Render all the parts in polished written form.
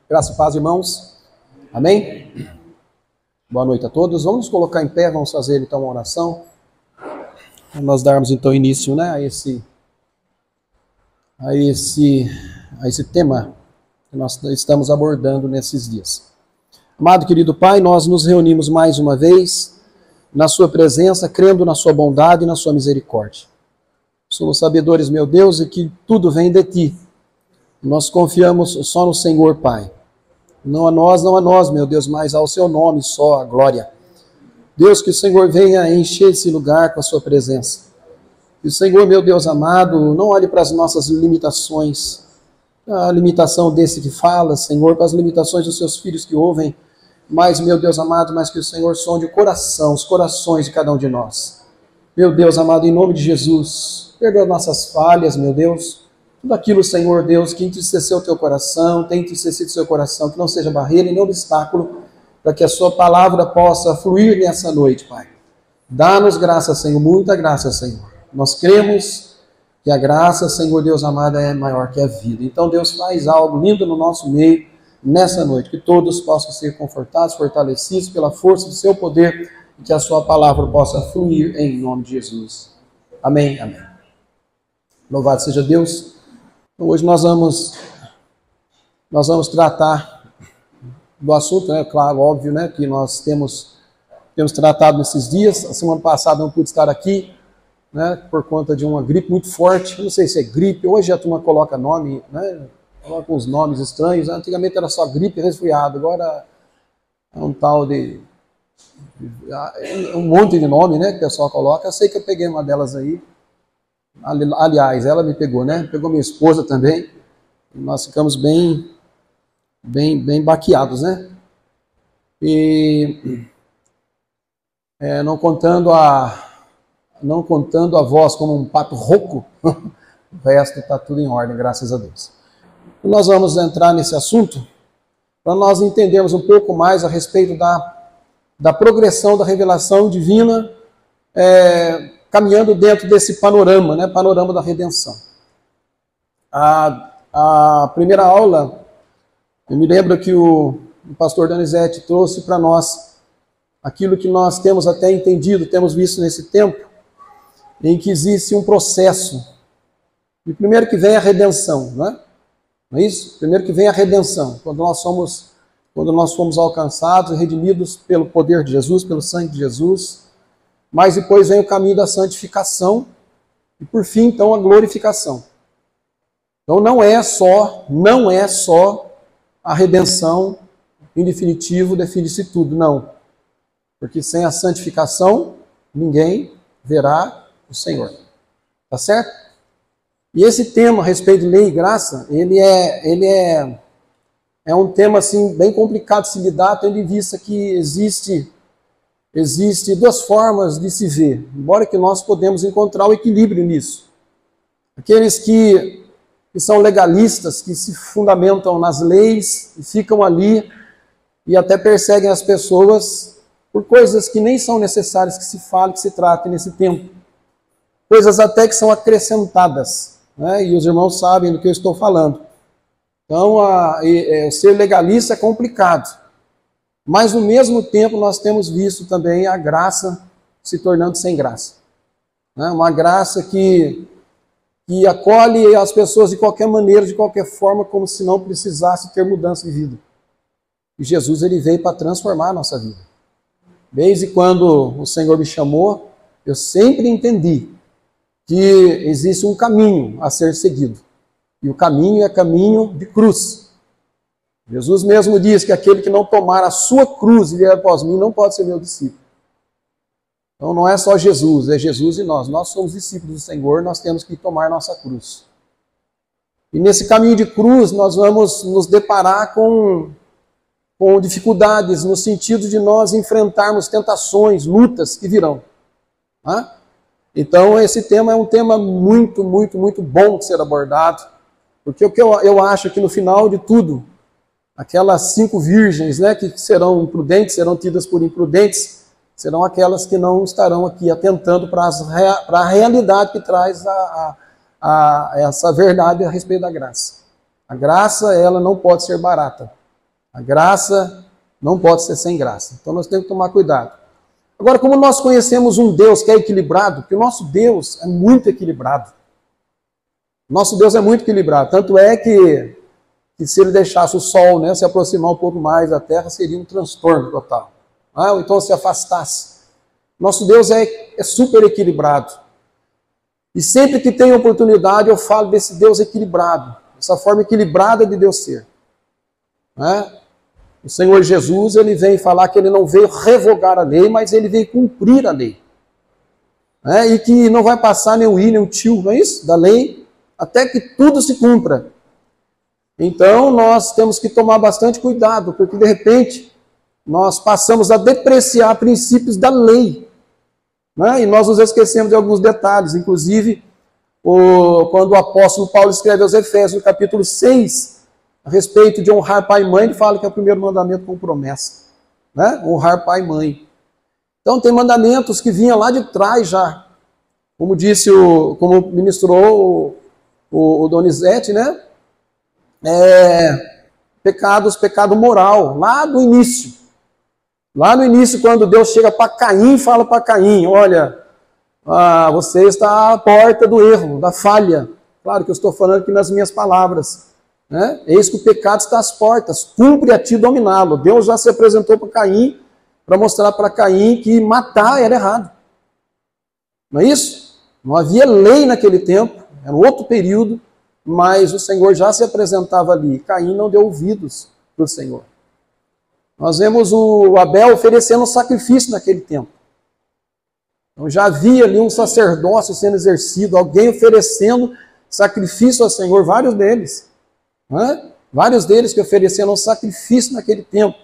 Graça e paz, irmãos. Amém? Boa noite a todos. Vamos nos colocar em pé, vamos fazer então uma oração. Para nós darmos então início, né, a esse tema que nós estamos abordando nesses dias. Amado querido Pai, nós nos reunimos mais uma vez na sua presença, crendo na sua bondade e na sua misericórdia. Somos sabedores, meu Deus, e que tudo vem de Ti. Nós confiamos só no Senhor, Pai. Não a nós, meu Deus, mas ao Seu nome só a glória. Deus, que o Senhor venha encher esse lugar com a Sua presença. Que o Senhor, meu Deus amado, não olhe para as nossas limitações, a limitação desse que fala, Senhor, para as limitações dos Seus filhos que ouvem, mas, meu Deus amado, mas que o Senhor sonde o coração, os corações de cada um de nós. Meu Deus amado, em nome de Jesus, perdoa nossas falhas, meu Deus. Tudo aquilo, Senhor Deus, que entristeceu o teu coração, tem entristecido o seu coração, que não seja barreira e nem obstáculo, para que a sua palavra possa fluir nessa noite, Pai. Dá-nos graça, Senhor, muita graça, Senhor. Nós cremos que a graça, Senhor Deus amado, é maior que a vida. Então, Deus, faz algo lindo no nosso meio, nessa noite, que todos possam ser confortados, fortalecidos pela força do seu poder, e que a sua palavra possa fluir em nome de Jesus. Amém, amém. Louvado seja Deus. Hoje nós vamos tratar do assunto, né? Claro, óbvio, né? Que nós temos tratado nesses dias. A semana passada não pude estar aqui, né? Por conta de uma gripe muito forte. Eu não sei se é gripe. Hoje a turma coloca nome, né? Coloca uns nomes estranhos. Antigamente era só gripe e resfriado. Agora é um tal de um monte de nome, né? Que o pessoal coloca. Eu sei que eu peguei uma delas aí. Aliás, ela me pegou, né? Pegou minha esposa também. E nós ficamos bem baqueados, né? E não contando a voz como um pato rouco, o resto está tudo em ordem, graças a Deus. E nós vamos entrar nesse assunto para nós entendermos um pouco mais a respeito da progressão da revelação divina, caminhando dentro desse panorama, né? Panorama da redenção. A primeira aula, eu me lembro que o pastor Donizete trouxe para nós aquilo que nós temos até entendido, temos visto nesse tempo, em que existe um processo. E primeiro que vem a redenção, né? Não é isso? Primeiro que vem a redenção, quando nós fomos alcançados e redimidos pelo poder de Jesus, pelo sangue de Jesus. Mas depois vem o caminho da santificação e por fim, então, a glorificação. Então não é só a redenção, em definitivo, define-se tudo, não. Porque sem a santificação, ninguém verá o Senhor. Tá certo? E esse tema a respeito de lei e graça, ele é um tema assim, bem complicado de se lidar, tendo em vista que existe duas formas de se ver, embora que nós podemos encontrar o equilíbrio nisso. Aqueles que são legalistas, que se fundamentam nas leis, e ficam ali e até perseguem as pessoas por coisas que nem são necessárias que se fale, que se trate nesse tempo. Coisas até que são acrescentadas, né? E os irmãos sabem do que eu estou falando. Então, ser legalista é complicado. Mas, no mesmo tempo, nós temos visto também a graça se tornando sem graça. Né? Uma graça que acolhe as pessoas de qualquer maneira, de qualquer forma, como se não precisasse ter mudança de vida. E Jesus, ele veio para transformar a nossa vida. Desde quando o Senhor me chamou, eu sempre entendi que existe um caminho a ser seguido. E o caminho é caminho de cruz. Jesus mesmo diz que aquele que não tomar a sua cruz e vier após mim não pode ser meu discípulo. Então não é só Jesus, é Jesus e nós. Nós somos discípulos do Senhor, nós temos que tomar nossa cruz. E nesse caminho de cruz nós vamos nos deparar com dificuldades no sentido de nós enfrentarmos tentações, lutas que virão. Tá? Então esse tema é um tema muito, muito, muito bom de ser abordado, porque o que eu acho que no final de tudo, aquelas 5 virgens, né, que serão imprudentes, serão tidas por imprudentes, serão aquelas que não estarão aqui atentando para a realidade que traz essa verdade a respeito da graça. A graça, ela não pode ser barata. A graça não pode ser sem graça. Então nós temos que tomar cuidado. Agora, como nós conhecemos um Deus que é equilibrado, porque o nosso Deus é muito equilibrado. Nosso Deus é muito equilibrado. Tanto é que se ele deixasse o Sol, né, se aproximar um pouco mais da Terra, seria um transtorno total. Ou então se afastasse. Nosso Deus é super equilibrado. E sempre que tem oportunidade eu falo desse Deus equilibrado. Essa forma equilibrada de Deus ser. O Senhor Jesus, ele vem falar que ele não veio revogar a lei, mas ele veio cumprir a lei. E que não vai passar nem o i, nem o tio, não é isso? Da lei, até que tudo se cumpra. Então, nós temos que tomar bastante cuidado, porque de repente, nós passamos a depreciar princípios da lei. E nós nos esquecemos de alguns detalhes. Inclusive, quando o apóstolo Paulo escreve aos Efésios, no capítulo 6, a respeito de honrar pai e mãe, ele fala que é o primeiro mandamento com promessa. Honrar pai e mãe. Então, tem mandamentos que vinham lá de trás já. Como disse, como ministrou o Donizete, né? Pecado moral, lá do início. Lá no início, quando Deus chega para Caim, fala para Caim, olha, você está à porta do erro, da falha. Claro que eu estou falando aqui nas minhas palavras. Eis que o pecado está às portas, cumpre a ti dominá-lo. Deus já se apresentou para Caim, para mostrar para Caim que matar era errado. Não é isso? Não havia lei naquele tempo, era outro período, mas o Senhor já se apresentava ali. Caim não deu ouvidos para o Senhor. Nós vemos o Abel oferecendo um sacrifício naquele tempo. Então já havia ali um sacerdócio sendo exercido, alguém oferecendo sacrifício ao Senhor, vários deles. Vários deles que ofereceram um sacrifício naquele tempo.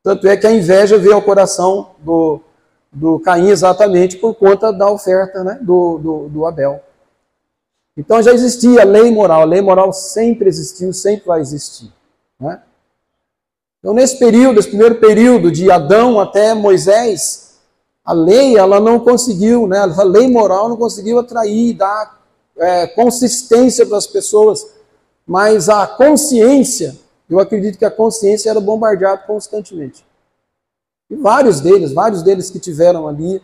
Tanto é que a inveja veio ao coração do Caim exatamente por conta da oferta, né, do Abel. Então já existia a lei moral sempre existiu, sempre vai existir. Então nesse período, esse primeiro período de Adão até Moisés, a lei ela não conseguiu, né, a lei moral não conseguiu atrair, dar consistência para as pessoas, mas a consciência, eu acredito que a consciência era bombardeada constantemente. E vários deles que tiveram ali,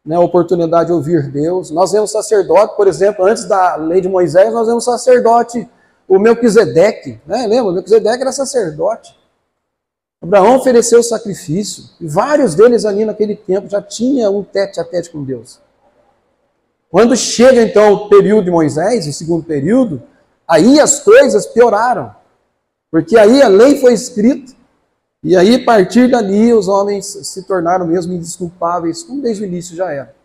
né, a oportunidade de ouvir Deus. Nós vemos sacerdote, por exemplo, antes da lei de Moisés, nós vemos sacerdote, o Melquisedeque, né? Lembra? O Melquisedeque era sacerdote. Abraão ofereceu sacrifício, e vários deles ali naquele tempo já tinham um tete-a-tete com Deus. Quando chega então o período de Moisés, o segundo período, aí as coisas pioraram, porque aí a lei foi escrita, e aí a partir dali os homens se tornaram mesmo indesculpáveis, como desde o início já era.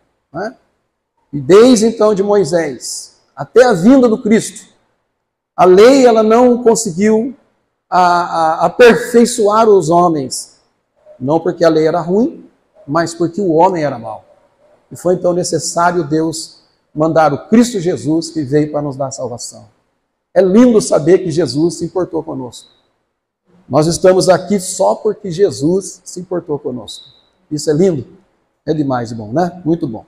E desde então de Moisés até a vinda do Cristo, a lei ela não conseguiu aperfeiçoar os homens, não porque a lei era ruim, mas porque o homem era mau. E foi então necessário Deus mandar o Cristo Jesus que veio para nos dar salvação. É lindo saber que Jesus se importou conosco. Nós estamos aqui só porque Jesus se importou conosco. Isso é lindo? É demais de bom, né? Muito bom.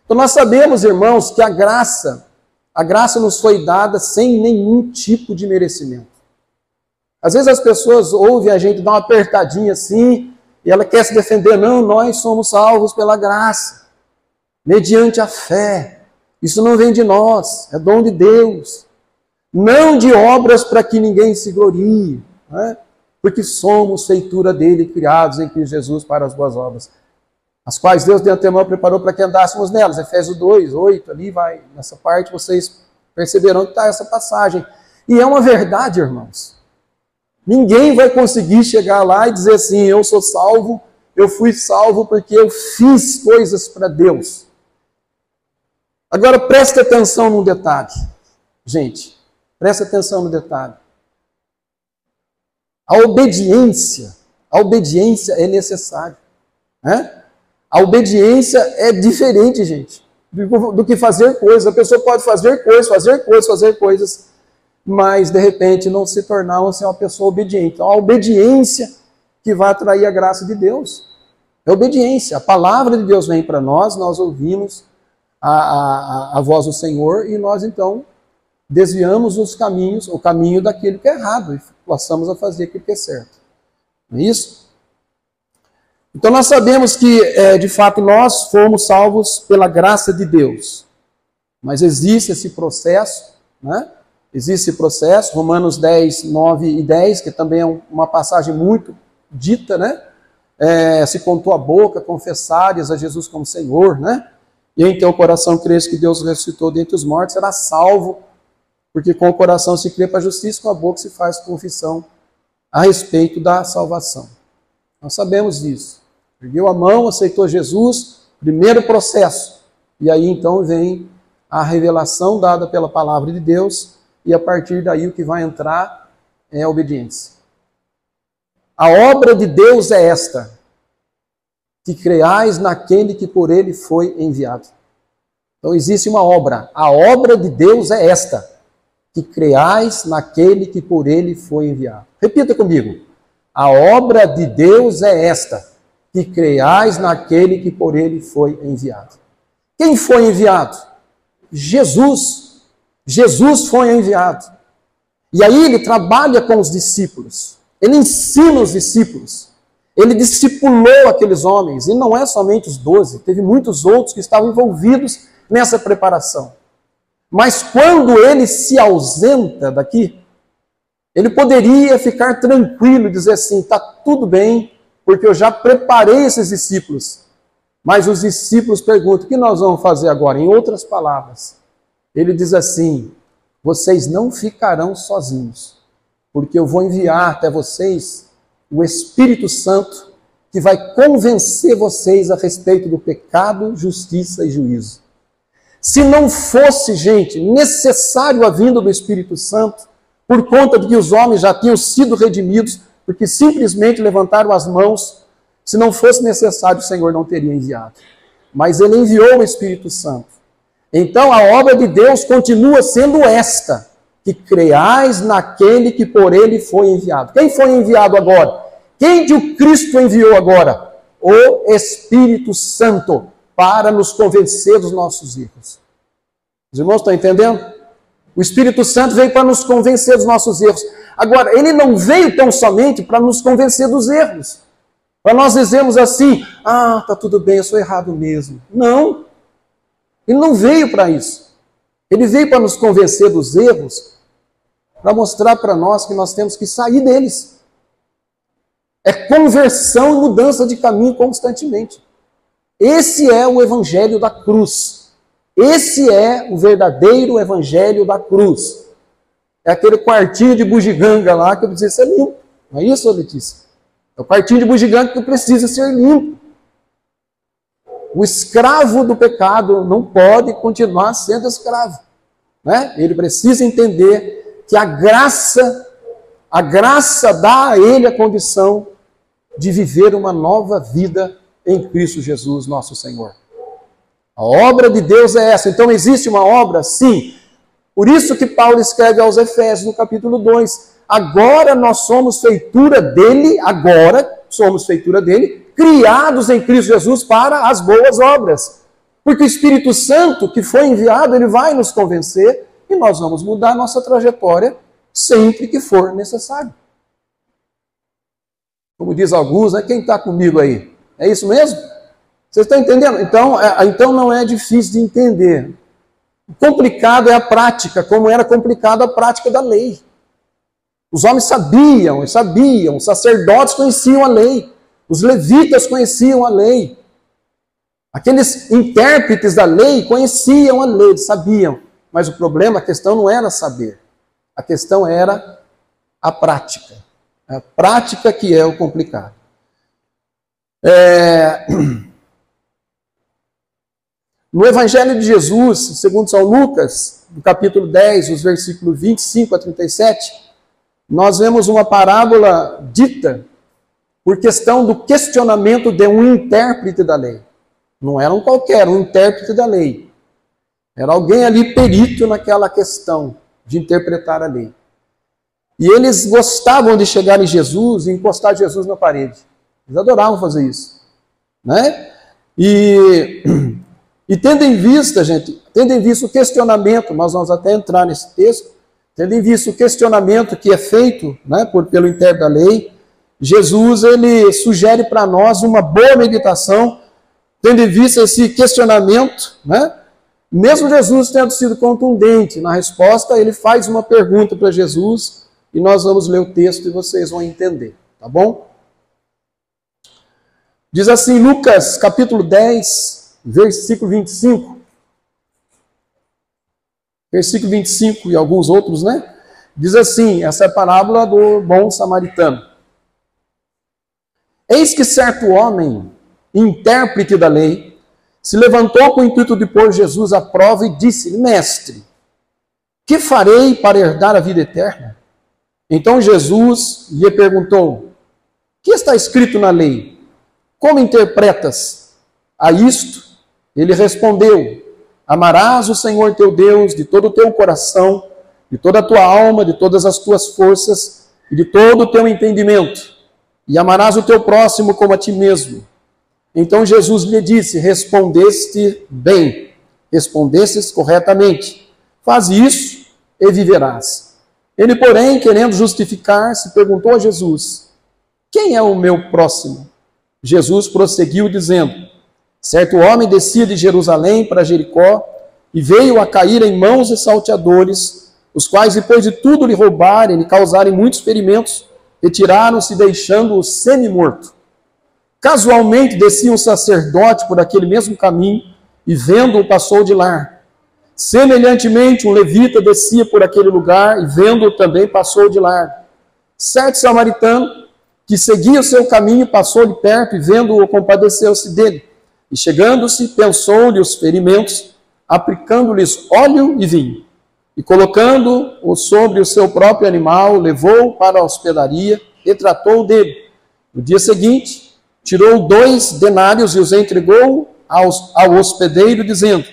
Então nós sabemos, irmãos, que a graça nos foi dada sem nenhum tipo de merecimento. Às vezes as pessoas ouvem a gente dar uma apertadinha assim, e ela quer se defender. Não, nós somos salvos pela graça, mediante a fé. Isso não vem de nós, é dom de Deus. Não de obras para que ninguém se glorie, porque somos feitura dele, criados em Cristo Jesus para as boas obras, as quais Deus de antemão preparou para que andássemos nelas. Efésios 2, 8, ali vai, nessa parte vocês perceberão que está essa passagem. E é uma verdade, irmãos. Ninguém vai conseguir chegar lá e dizer assim, eu sou salvo, eu fui salvo porque eu fiz coisas para Deus. Agora preste atenção num detalhe, gente. Preste atenção no detalhe. A obediência é necessária. A obediência é diferente, gente, do que fazer coisas. A pessoa pode fazer coisas, mas de repente não se tornar uma pessoa obediente. Então a obediência que vai atrair a graça de Deus. É obediência. A palavra de Deus vem para nós, nós ouvimos a voz do Senhor e nós então desviamos os caminhos, o caminho daquilo que é errado e passamos a fazer aquilo que é certo. Não é isso? Então nós sabemos que, de fato, nós fomos salvos pela graça de Deus. Mas existe esse processo, né? Existe esse processo, Romanos 10, 9 e 10, que também é uma passagem muito dita, né? Se com tua boca confessares a Jesus como Senhor, né? E em teu coração crês que Deus ressuscitou dentre os mortos, será salvo, porque com o coração se crê para a justiça, com a boca se faz confissão a respeito da salvação. Nós sabemos disso. Ergueu a mão, aceitou Jesus, primeiro processo. E aí então vem a revelação dada pela palavra de Deus, e a partir daí o que vai entrar é a obediência. A obra de Deus é esta, que creais naquele que por ele foi enviado. Então existe uma obra. A obra de Deus é esta, que creais naquele que por ele foi enviado. Repita comigo. A obra de Deus é esta, que creais naquele que por ele foi enviado. Quem foi enviado? Jesus. Jesus foi enviado. E aí ele trabalha com os discípulos. Ele ensina os discípulos. Ele discipulou aqueles homens. E não é somente os 12. Teve muitos outros que estavam envolvidos nessa preparação. Mas quando ele se ausenta daqui, ele poderia ficar tranquilo e dizer assim, está tudo bem, porque eu já preparei esses discípulos. Mas os discípulos perguntam, o que nós vamos fazer agora? Em outras palavras, ele diz assim, vocês não ficarão sozinhos, porque eu vou enviar até vocês o Espírito Santo, que vai convencer vocês a respeito do pecado, justiça e juízo. Se não fosse, gente, necessário a vinda do Espírito Santo, por conta de que os homens já tinham sido redimidos, porque simplesmente levantaram as mãos, se não fosse necessário, o Senhor não teria enviado. Mas ele enviou o Espírito Santo. Então a obra de Deus continua sendo esta, que creais naquele que por ele foi enviado. Quem foi enviado agora? Quem de o Cristo enviou agora? O Espírito Santo, para nos convencer dos nossos erros. Os irmãos estão entendendo? O Espírito Santo veio para nos convencer dos nossos erros. Agora, ele não veio tão somente para nos convencer dos erros. Para nós dizermos assim, está tudo bem, eu sou errado mesmo. Não. Ele não veio para isso. Ele veio para nos convencer dos erros, para mostrar para nós que nós temos que sair deles. É conversão e mudança de caminho constantemente. Esse é o evangelho da cruz. Esse é o verdadeiro evangelho da cruz. É aquele quartinho de bugiganga lá que eu preciso ser limpo. Não é isso, Letícia? É o quartinho de bugiganga que precisa ser limpo. O escravo do pecado não pode continuar sendo escravo. Né? Ele precisa entender que a graça dá a ele a condição de viver uma nova vida em Cristo Jesus, nosso Senhor. A obra de Deus é essa. Então existe uma obra? Sim. Por isso que Paulo escreve aos Efésios, no capítulo 2. Agora nós somos feitura dele, criados em Cristo Jesus para as boas obras. Porque o Espírito Santo que foi enviado, ele vai nos convencer e nós vamos mudar nossa trajetória sempre que for necessário. Como diz alguns, né? Quem está comigo aí? É isso mesmo? Vocês estão entendendo? Então não é difícil de entender. O complicado é a prática, como era complicada a prática da lei. Os homens sabiam, os sacerdotes conheciam a lei, os levitas conheciam a lei. Aqueles intérpretes da lei conheciam a lei, sabiam. Mas o problema, a questão não era saber. A questão era a prática. A prática que é o complicado. No Evangelho de Jesus, segundo São Lucas, no capítulo 10, os versículos 25 a 37, nós vemos uma parábola dita por questão do questionamento de um intérprete da lei. Não era um qualquer, um intérprete da lei. Era alguém ali perito naquela questão de interpretar a lei. E eles gostavam de chegar em Jesus e encostar Jesus na parede. Eles adoravam fazer isso. Né? E tendo em vista, gente, o questionamento, nós vamos até entrar nesse texto, tendo em vista o questionamento que é feito, né, pelo intérprete da lei, Jesus ele sugere para nós uma boa meditação, tendo em vista esse questionamento, né? Mesmo Jesus tendo sido contundente na resposta, ele faz uma pergunta para Jesus, e nós vamos ler o texto e vocês vão entender, tá bom? Diz assim, Lucas capítulo 10, versículo 25. Versículo 25 e alguns outros, né? Diz assim, essa é a parábola do bom samaritano. Eis que certo homem, intérprete da lei, se levantou com o intuito de pôr Jesus à prova e disse-lhe, mestre, que farei para herdar a vida eterna? Então Jesus lhe perguntou, que está escrito na lei? Como interpretas a isto? Ele respondeu, amarás o Senhor teu Deus de todo o teu coração, de toda a tua alma, de todas as tuas forças e de todo o teu entendimento, e amarás o teu próximo como a ti mesmo. Então Jesus lhe disse, respondeste bem, respondestes corretamente, faz isso e viverás. Ele, porém, querendo justificar-se, perguntou a Jesus, quem é o meu próximo? Jesus prosseguiu dizendo, certo homem descia de Jerusalém para Jericó e veio a cair em mãos de salteadores, os quais, depois de tudo lhe roubarem e causarem muitos ferimentos, retiraram-se deixando-o semi-morto. Casualmente descia um sacerdote por aquele mesmo caminho e vendo-o passou de largo. Semelhantemente, um levita descia por aquele lugar e vendo-o também passou de largo. Certo samaritano que seguia o seu caminho passou-lhe perto e vendo-o compadeceu-se dele. E chegando-se, pensou-lhe os ferimentos, aplicando-lhes óleo e vinho. E colocando-o sobre o seu próprio animal, levou-o para a hospedaria e tratou dele. No dia seguinte, tirou 2 denários e os entregou ao hospedeiro, dizendo,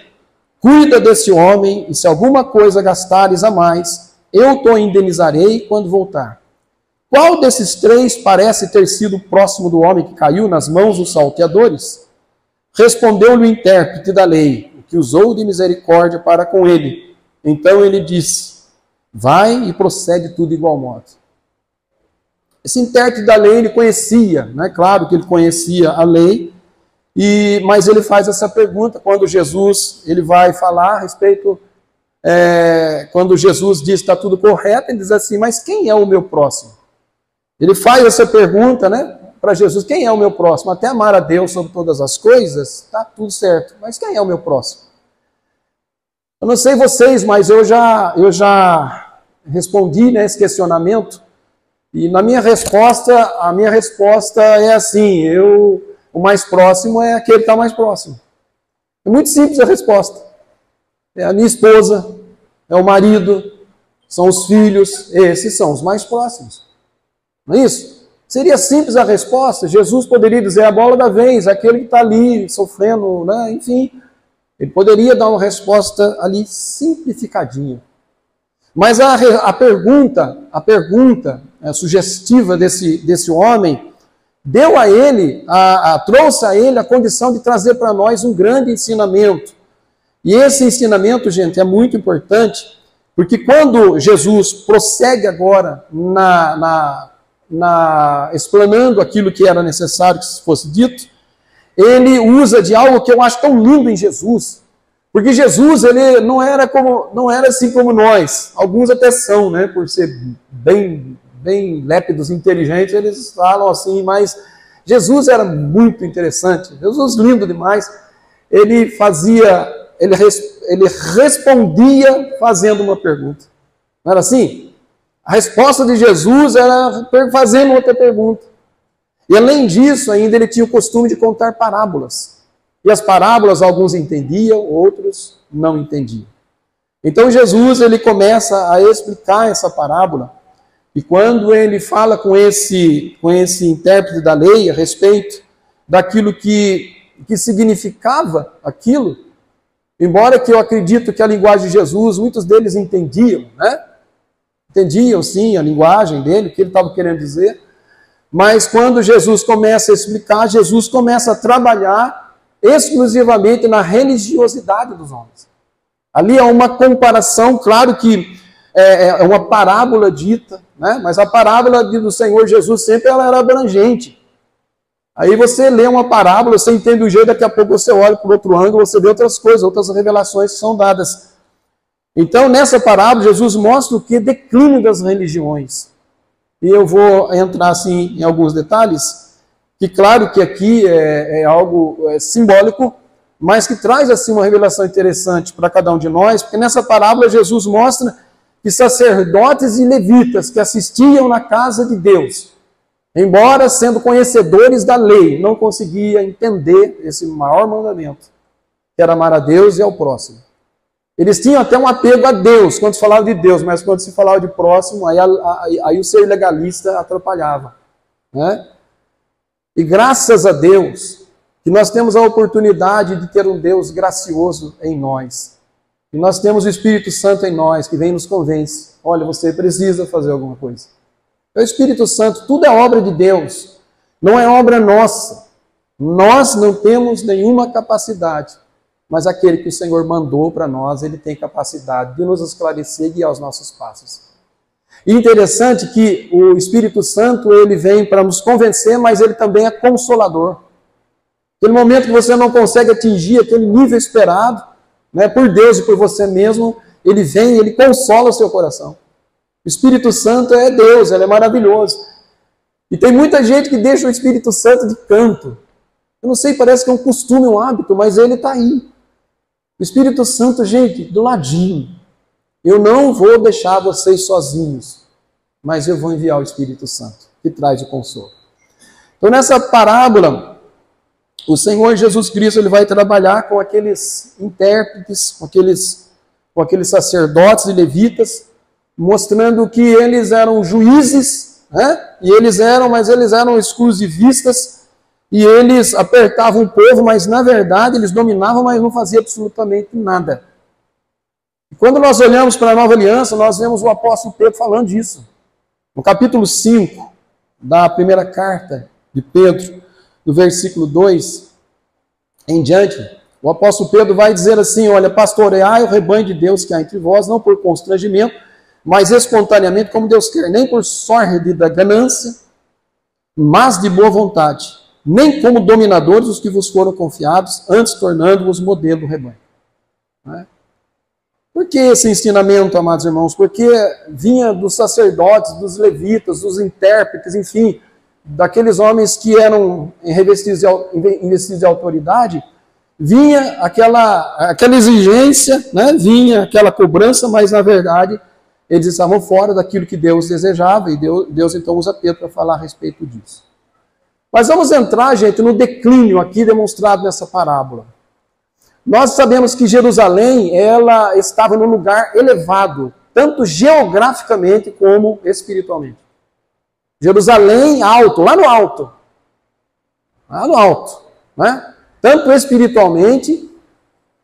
cuida desse homem, e se alguma coisa gastares a mais, eu te indenizarei quando voltar. Qual desses 3 parece ter sido próximo do homem que caiu nas mãos dos salteadores? Respondeu-lhe o intérprete da lei, que usou de misericórdia para com ele. Então ele disse, vai e procede tudo igual modo. Esse intérprete da lei ele conhecia, né? Claro que ele conhecia a lei, mas ele faz essa pergunta quando Jesus ele vai falar a respeito, quando Jesus diz que está tudo correto, ele diz assim, mas quem é o meu próximo? Ele faz essa pergunta, né, para Jesus, quem é o meu próximo? Até amar a Deus sobre todas as coisas, está tudo certo, mas quem é o meu próximo? Eu não sei vocês, mas eu já respondi, né, esse questionamento, e na minha resposta, a minha resposta é assim, o mais próximo é aquele que está mais próximo. É muito simples a resposta. É a minha esposa, é o marido, são os filhos, esses são os mais próximos. Não é isso? Seria simples a resposta, Jesus poderia dizer a bola da vez, aquele que está ali sofrendo, né? Enfim, ele poderia dar uma resposta ali simplificadinha. Mas a pergunta sugestiva desse homem deu a ele, trouxe a ele a condição de trazer para nós um grande ensinamento. E esse ensinamento, gente, é muito importante, porque quando Jesus prossegue agora explanando aquilo que era necessário que fosse dito, ele usa de algo que eu acho tão lindo em Jesus, porque Jesus ele não era assim como nós, alguns até são, né, por ser bem lépidos, inteligentes, eles falam assim, mas Jesus era muito interessante, Jesus lindo demais, ele respondia fazendo uma pergunta, não era assim? A resposta de Jesus era fazendo outra pergunta. E além disso, ainda ele tinha o costume de contar parábolas. E as parábolas, alguns entendiam, outros não entendiam. Então Jesus ele começa a explicar essa parábola. E quando ele fala com esse intérprete da lei a respeito daquilo que significava aquilo, embora que eu acredito que a linguagem de Jesus, muitos deles entendiam, né? Entendiam, sim, a linguagem dele, o que ele estava querendo dizer. Mas quando Jesus começa a explicar, Jesus começa a trabalhar exclusivamente na religiosidade dos homens. Ali há uma comparação, claro que é uma parábola dita, né? Mas a parábola do Senhor Jesus sempre ela era abrangente. Aí você lê uma parábola, você entende o jeito, daqui a pouco você olha por outro ângulo, você vê outras coisas, outras revelações que são dadas. Então, nessa parábola, Jesus mostra o que? Declínio das religiões. E eu vou entrar assim em alguns detalhes, que claro que aqui é algo simbólico, mas que traz assim uma revelação interessante para cada um de nós, porque nessa parábola Jesus mostra que sacerdotes e levitas que assistiam na casa de Deus, embora sendo conhecedores da lei, não conseguiam entender esse maior mandamento, que era amar a Deus e ao próximo. Eles tinham até um apego a Deus, quando se falava de Deus, mas quando se falava de próximo, aí o ser legalista atrapalhava, né? E graças a Deus, que nós temos a oportunidade de ter um Deus gracioso em nós. E nós temos o Espírito Santo em nós, que vem e nos convence. Olha, você precisa fazer alguma coisa. É o Espírito Santo, tudo é obra de Deus, não é obra nossa. Nós não temos nenhuma capacidade, mas aquele que o Senhor mandou para nós, ele tem capacidade de nos esclarecer e guiar os nossos passos. E interessante que o Espírito Santo, ele vem para nos convencer, mas ele também é consolador. Aquele momento que você não consegue atingir aquele nível esperado, né, por Deus e por você mesmo, ele vem e ele consola o seu coração. O Espírito Santo é Deus, ele é maravilhoso. E tem muita gente que deixa o Espírito Santo de canto. Eu não sei, parece que é um costume, um hábito, mas ele está aí. O Espírito Santo, gente, do ladinho. Eu não vou deixar vocês sozinhos, mas eu vou enviar o Espírito Santo, que traz o consolo. Então, nessa parábola, o Senhor Jesus Cristo ele vai trabalhar com aqueles intérpretes, com aqueles sacerdotes e levitas, mostrando que eles eram juízes, né? Mas eles eram exclusivistas, e eles apertavam o povo, mas na verdade eles dominavam, mas não faziam absolutamente nada. E quando nós olhamos para a Nova Aliança, nós vemos o apóstolo Pedro falando disso. No capítulo 5 da primeira carta de Pedro, do versículo 2 em diante, o apóstolo Pedro vai dizer assim: olha, pastoreai o rebanho de Deus que há entre vós, não por constrangimento, mas espontaneamente, como Deus quer, nem por sorte da ganância, mas de boa vontade, nem como dominadores os que vos foram confiados, antes tornando-vos modelo do rebanho. Né? Por que esse ensinamento, amados irmãos? Porque vinha dos sacerdotes, dos levitas, dos intérpretes, enfim, daqueles homens que eram investidos de autoridade, vinha aquela exigência, né? Vinha aquela cobrança, mas na verdade eles estavam fora daquilo que Deus desejava, e Deus então usa Pedro para falar a respeito disso. Mas vamos entrar, gente, no declínio aqui demonstrado nessa parábola. Nós sabemos que Jerusalém, ela estava num lugar elevado, tanto geograficamente como espiritualmente. Jerusalém alto, lá no alto, né? Tanto espiritualmente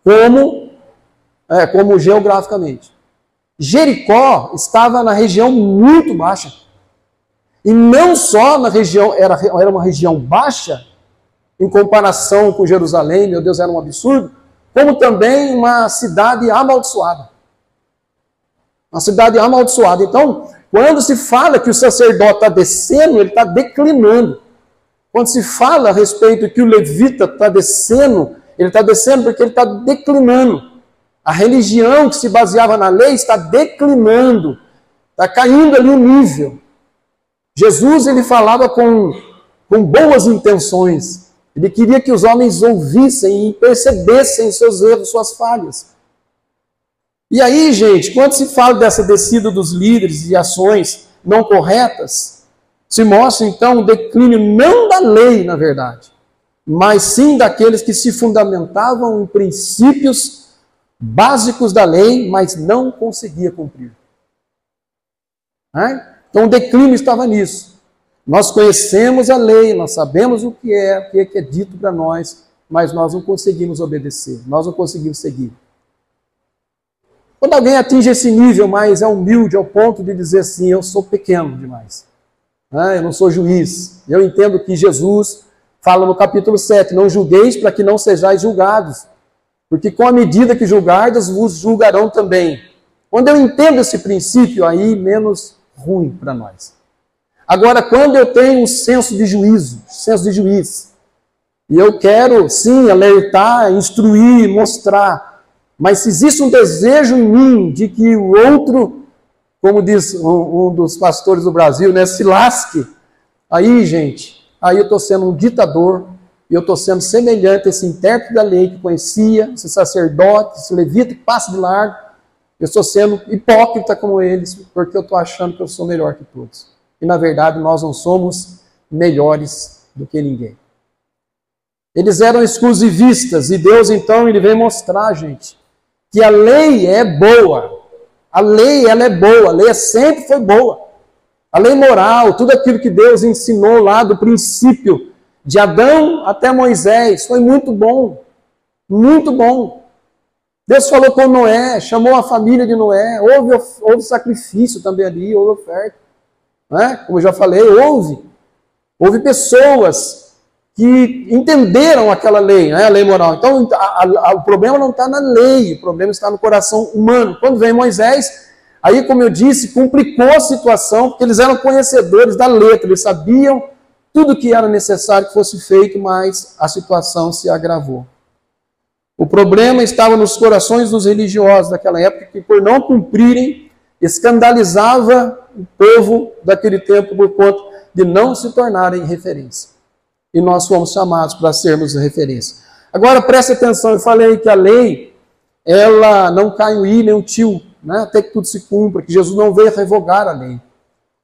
como geograficamente. Jericó estava na região muito baixa. E não só na região, era uma região baixa, em comparação com Jerusalém, meu Deus, era um absurdo, como também uma cidade amaldiçoada. Uma cidade amaldiçoada. Então, quando se fala que o sacerdote está descendo, ele está declinando. Quando se fala a respeito que o levita está descendo, ele está descendo porque ele está declinando. A religião que se baseava na lei está declinando, está caindo ali o nível. Jesus, ele falava com boas intenções. Ele queria que os homens ouvissem e percebessem seus erros, suas falhas. E aí, gente, quando se fala dessa descida dos líderes e ações não corretas, se mostra então um declínio não da lei, na verdade, mas sim daqueles que se fundamentavam em princípios básicos da lei, mas não conseguia cumprir. Então o declínio estava nisso. Nós conhecemos a lei, nós sabemos o que é dito para nós, mas nós não conseguimos obedecer, nós não conseguimos seguir. Quando alguém atinge esse nível, mas é humilde ao ponto de dizer assim, eu sou pequeno demais, eu não sou juiz. Eu entendo que Jesus fala no capítulo 7, não julgueis para que não sejais julgados, porque com a medida que julgardes, vos julgarão também. Quando eu entendo esse princípio, aí menos ruim para nós. Agora, quando eu tenho um senso de juízo, e eu quero, sim, alertar, instruir, mostrar, mas se existe um desejo em mim de que o outro, como diz um dos pastores do Brasil, né, se lasque, aí, gente, aí eu estou sendo um ditador, e eu estou sendo semelhante a esse intérprete da lei que conhecia, esse sacerdote, esse levita que passa de largo. Eu estou sendo hipócrita como eles, porque eu estou achando que eu sou melhor que todos. E, na verdade, nós não somos melhores do que ninguém. Eles eram exclusivistas, e Deus, então, ele vem mostrar, gente, que a lei é boa. A lei, ela é boa. A lei sempre foi boa. A lei moral, tudo aquilo que Deus ensinou lá do princípio, de Adão até Moisés, foi muito bom. Muito bom. Deus falou com Noé, chamou a família de Noé, houve sacrifício também ali, houve oferta. Né? Como eu já falei, houve pessoas que entenderam aquela lei, né? A lei moral. Então, o problema não está na lei, o problema está no coração humano. Quando vem Moisés, aí, como eu disse, complicou a situação, porque eles eram conhecedores da letra, eles sabiam tudo que era necessário que fosse feito, mas a situação se agravou. O problema estava nos corações dos religiosos daquela época, que por não cumprirem, escandalizava o povo daquele tempo por conta de não se tornarem referência. E nós fomos chamados para sermos referência. Agora preste atenção, eu falei que a lei, ela não cai um i nem um tio, né? Até que tudo se cumpra, que Jesus não veio revogar a lei.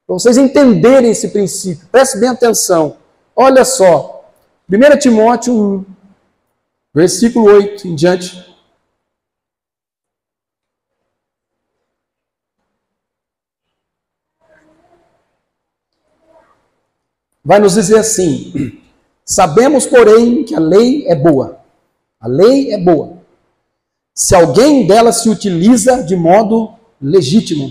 Para vocês entenderem esse princípio, preste bem atenção. Olha só, 1 Timóteo 1, versículo 8 em diante. Vai nos dizer assim: sabemos, porém, que a lei é boa. A lei é boa. Se alguém dela se utiliza de modo legítimo,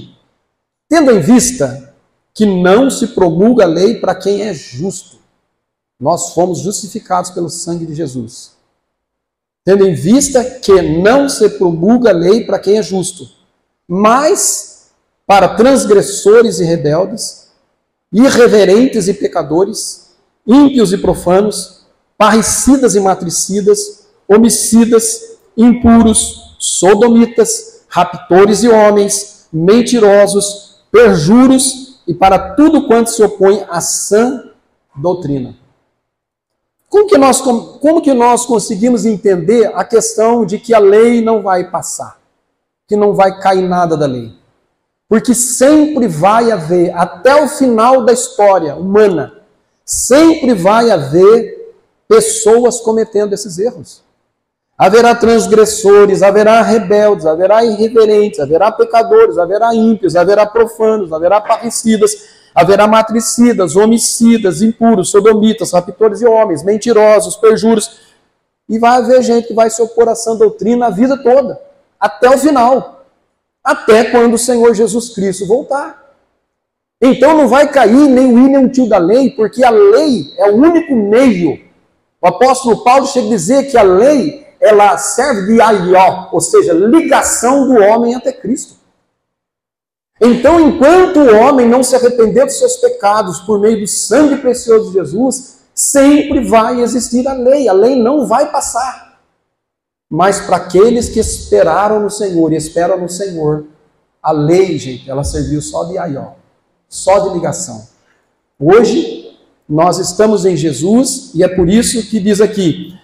tendo em vista que não se promulga a lei para quem é justo. Nós fomos justificados pelo sangue de Jesus. Tendo em vista que não se promulga a lei para quem é justo, mas para transgressores e rebeldes, irreverentes e pecadores, ímpios e profanos, parricidas e matricidas, homicidas, impuros, sodomitas, raptores de homens, mentirosos, perjuros e para tudo quanto se opõe à sã doutrina. Como que nós conseguimos entender a questão de que a lei não vai passar? Que não vai cair nada da lei? Porque sempre vai haver, até o final da história humana, sempre vai haver pessoas cometendo esses erros. Haverá transgressores, haverá rebeldes, haverá irreverentes, haverá pecadores, haverá ímpios, haverá profanos, haverá parricidas, haverá matricidas, homicidas, impuros, sodomitas, raptores de homens, mentirosos, perjuros. E vai haver gente que vai se opor à sã doutrina a vida toda, até o final. Até quando o Senhor Jesus Cristo voltar. Então não vai cair nem o i nem o tio da lei, porque a lei é o único meio. O apóstolo Paulo chega a dizer que a lei, ela serve de aió, ou seja, ligação do homem até Cristo. Então, enquanto o homem não se arrepender dos seus pecados por meio do sangue precioso de Jesus, sempre vai existir a lei não vai passar. Mas para aqueles que esperaram no Senhor e esperam no Senhor, a lei, gente, ela serviu só de aió, só de ligação. Hoje, nós estamos em Jesus e é por isso que diz aqui,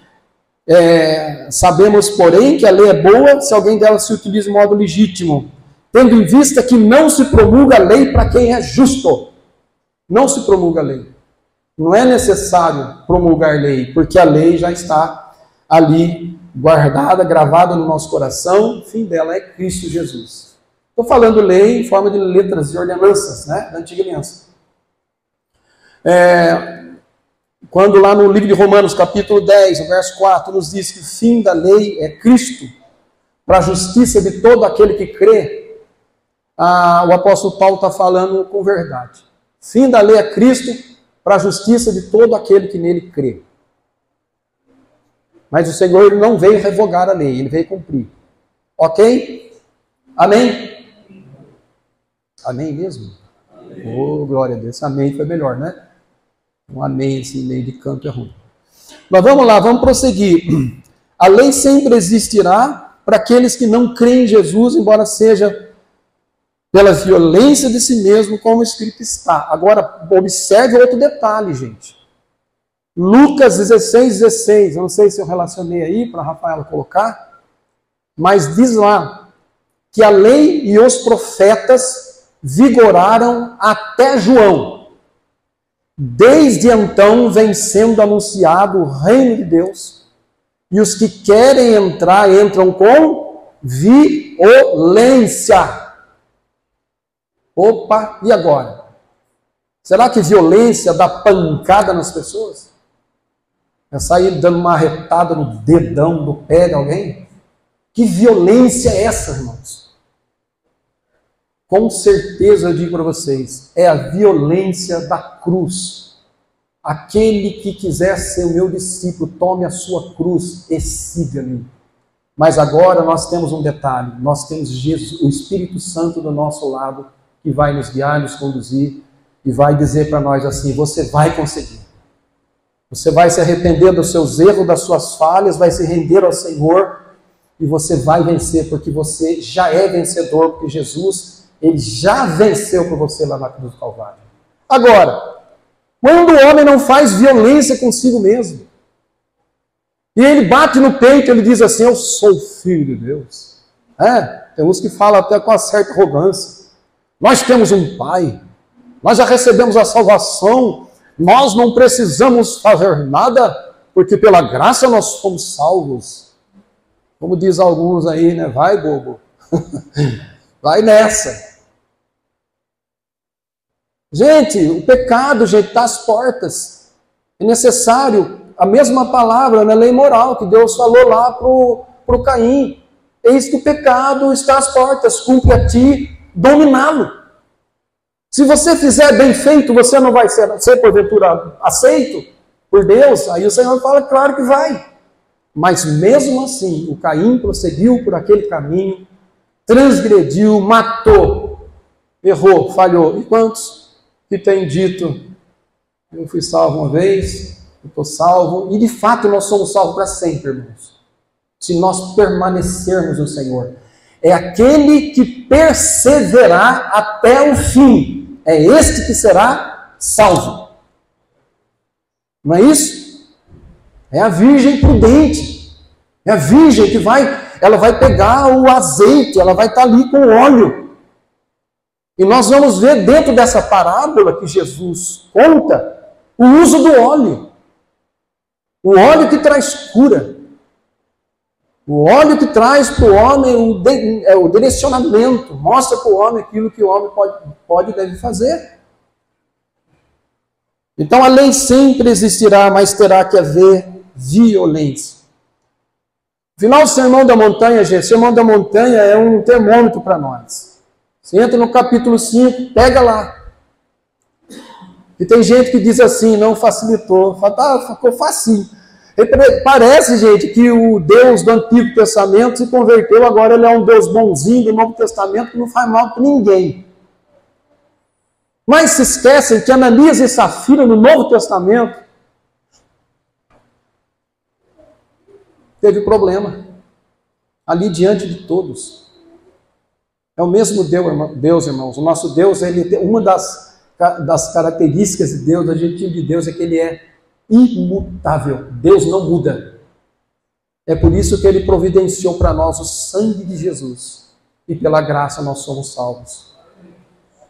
sabemos, porém, que a lei é boa se alguém dela se utiliza de modo legítimo, tendo em vista que não se promulga a lei para quem é justo. Não se promulga a lei. Não é necessário promulgar lei, porque a lei já está ali guardada, gravada no nosso coração. O fim dela é Cristo Jesus. Estou falando lei em forma de letras, de ordenanças, né, da antiga aliança. Quando lá no livro de Romanos, capítulo 10, o verso 4, nos diz que o fim da lei é Cristo, para a justiça de todo aquele que crê, o apóstolo Paulo está falando com verdade. Fim da lei é Cristo, para a justiça de todo aquele que nele crê. Mas o Senhor não veio revogar a lei, ele veio cumprir. Ok? Amém? Amém mesmo? Oh, glória a Deus. Esse amém foi melhor, né? Um amém assim, meio de canto é ruim. Mas vamos lá, vamos prosseguir. A lei sempre existirá para aqueles que não creem em Jesus, embora seja pela violência de si mesmo, como o Espírito está. Agora, observe outro detalhe, gente. Lucas 16:16. Eu não sei se eu relacionei aí para a Rafaela colocar, mas diz lá que a lei e os profetas vigoraram até João. Desde então vem sendo anunciado o reino de Deus, e os que querem entrar, entram com violência. Opa, e agora? Será que violência dá pancada nas pessoas? É sair dando uma arretada no dedão do pé de alguém? Que violência é essa, irmãos? Com certeza eu digo para vocês, é a violência da cruz. Aquele que quiser ser o meu discípulo, tome a sua cruz e siga-me. Mas agora nós temos um detalhe, nós temos Jesus, o Espírito Santo do nosso lado, que vai nos guiar, nos conduzir, e vai dizer para nós assim, você vai conseguir. Você vai se arrepender dos seus erros, das suas falhas, vai se render ao Senhor, e você vai vencer, porque você já é vencedor, porque Jesus, Ele já venceu por você lá na cruz do Calvário. Agora, quando o homem não faz violência consigo mesmo, e ele bate no peito, ele diz assim, eu sou filho de Deus. Tem uns que falam até com uma certa arrogância. Nós temos um Pai, nós já recebemos a salvação, nós não precisamos fazer nada, porque pela graça nós fomos salvos. Como diz alguns aí, né? Vai, bobo. Vai nessa. Gente, o pecado, gente, está às portas. É necessário a mesma palavra na lei moral que Deus falou lá para o Caim. Eis que o pecado está às portas, cumpre a ti dominá-lo. Se você fizer bem feito, você não vai ser porventura aceito por Deus? Aí o Senhor fala, claro que vai. Mas mesmo assim, o Caim prosseguiu por aquele caminho, transgrediu, matou, errou, falhou. E quantos que têm dito, eu fui salvo uma vez, eu estou salvo, e de fato nós somos salvos para sempre, irmãos. Se nós permanecermos no Senhor. É aquele que perseverar até o fim. É este que será salvo. Não é isso? É a virgem prudente. É a virgem que ela vai pegar o azeite, ela vai estar ali com o óleo. E nós vamos ver dentro dessa parábola que Jesus conta, o uso do óleo. O óleo que traz cura. O óleo que traz para o homem o direcionamento, mostra para o homem aquilo que o homem pode e deve fazer. Então a lei sempre existirá, mas terá que haver violência. Final do Sermão da Montanha, gente, o Sermão da Montanha é um termômetro para nós. Você entra no capítulo 5, pega lá. E tem gente que diz assim, não facilitou, fala, ficou facinho. Parece, gente, que o Deus do Antigo Testamento se converteu, agora ele é um Deus bonzinho do Novo Testamento que não faz mal para ninguém. Mas se esquecem que Ananias e Safira no Novo Testamento teve problema ali diante de todos. É o mesmo Deus, irmãos. O nosso Deus, uma das características de Deus, do adjetivo de Deus, é que ele é imutável. Deus não muda. É por isso que ele providenciou para nós o sangue de Jesus. E pela graça nós somos salvos.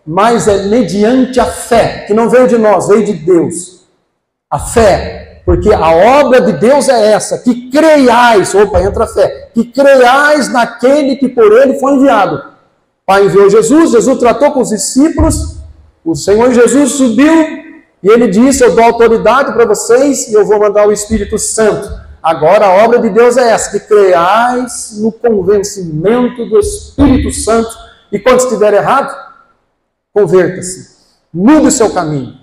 Mas é mediante a fé, que não veio de nós, veio de Deus. A fé, porque a obra de Deus é essa, que creiais, entra a fé, que creiais naquele que por ele foi enviado. O Pai enviou Jesus, Jesus tratou com os discípulos, o Senhor Jesus subiu, e ele disse, eu dou autoridade para vocês e eu vou mandar o Espírito Santo. Agora a obra de Deus é essa, que creiais no convencimento do Espírito Santo. E quando estiver errado, converta-se. Mude o seu caminho.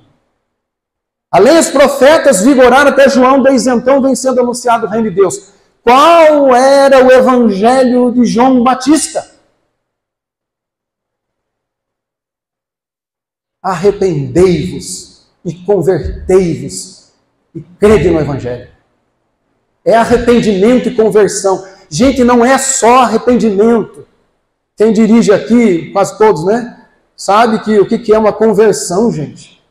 Além dos profetas vigoraram até João, desde então vem sendo anunciado o reino de Deus. Qual era o evangelho de João Batista? arrependei-vos e convertei-vos e crede no Evangelho. É arrependimento e conversão. Gente, não é só arrependimento. Quem dirige aqui, quase todos, né? Sabe que o que é uma conversão, gente.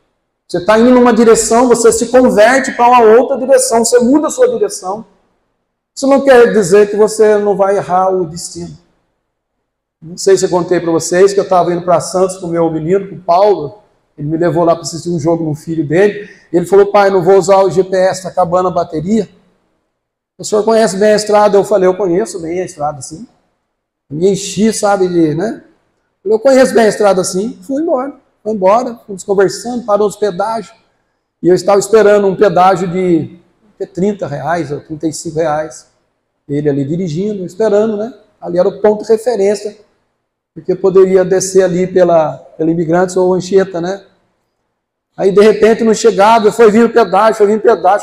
Você está indo numa direção, você se converte para uma outra direção, você muda a sua direção. Isso não quer dizer que você não vai errar o destino. Não sei se eu contei para vocês que eu estava indo para Santos com o meu menino, com o Paulo. Ele me levou lá para assistir um jogo no filho dele. Ele falou, pai, não vou usar o GPS, está acabando a bateria. O senhor conhece bem a estrada? Eu falei, eu conheço bem a estrada, sim. Me enchi, sabe, eu conheço bem a estrada, sim. Fui embora, fomos conversando, parou nos pedágios. E eu estava esperando um pedágio de R$30 ou R$35. Ele ali dirigindo, esperando, né? Ali era o ponto de referência, porque poderia descer ali pela Imigrantes ou Anchieta, né? Aí, de repente, não chegava, foi vir o pedágio,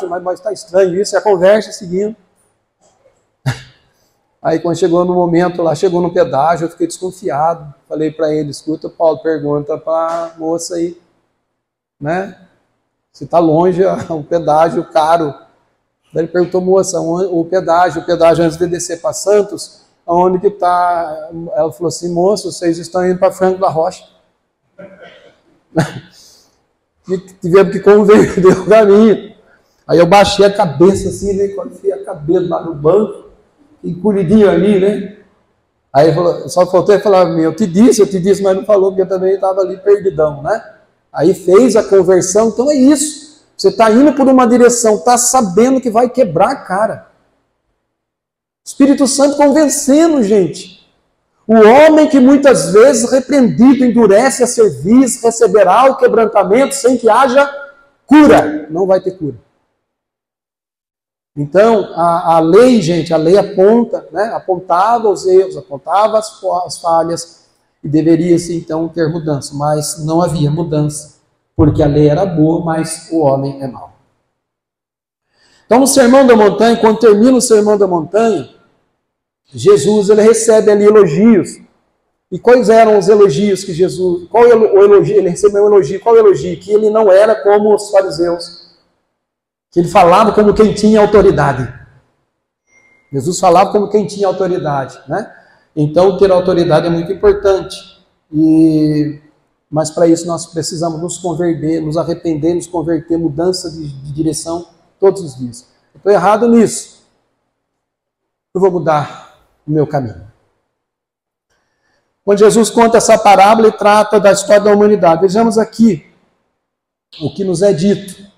mas está estranho isso, e a conversa seguindo. Aí, quando chegou no momento lá, chegou no pedágio, eu fiquei desconfiado. Falei para ele, escuta, Paulo, pergunta para a moça aí, né? Se está longe, o pedágio caro. Daí ele perguntou, moça, o pedágio antes de descer para Santos, aonde que está? Ela falou assim, moço, vocês estão indo para Franco da Rocha. E tivemos que converter o caminho. Aí eu baixei a cabeça assim, né? Quando fui a cabeça lá no banco, encolhidinho ali, né? Aí ele falou, só faltou ele falar, eu te disse, mas não falou, porque eu também estava ali perdidão, né? Aí fez a conversão, então é isso. Você está indo por uma direção, está sabendo que vai quebrar a cara. Espírito Santo convencendo, gente. O homem que muitas vezes repreendido, endurece a cerviz, receberá o quebrantamento sem que haja cura. Não vai ter cura. Então, a lei, gente, a lei aponta, né, apontava os erros, apontava as falhas, e deveria-se então ter mudança, mas não havia mudança, porque a lei era boa, mas o homem é mau. Então, no Sermão da Montanha, quando termina o Sermão da Montanha, Jesus ele recebe ali elogios. E quais eram os elogios que Jesus... Qual o elogio? Ele recebeu um elogio. Qual o elogio? Que ele não era como os fariseus. Que ele falava como quem tinha autoridade. Jesus falava como quem tinha autoridade, né? Então, ter autoridade é muito importante. Mas para isso nós precisamos nos converter, nos arrepender, nos converter, mudança de direção todos os dias. Eu estou errado nisso. Eu vou mudar o meu caminho. Quando Jesus conta essa parábola, ele trata da história da humanidade. Vejamos aqui o que nos é dito.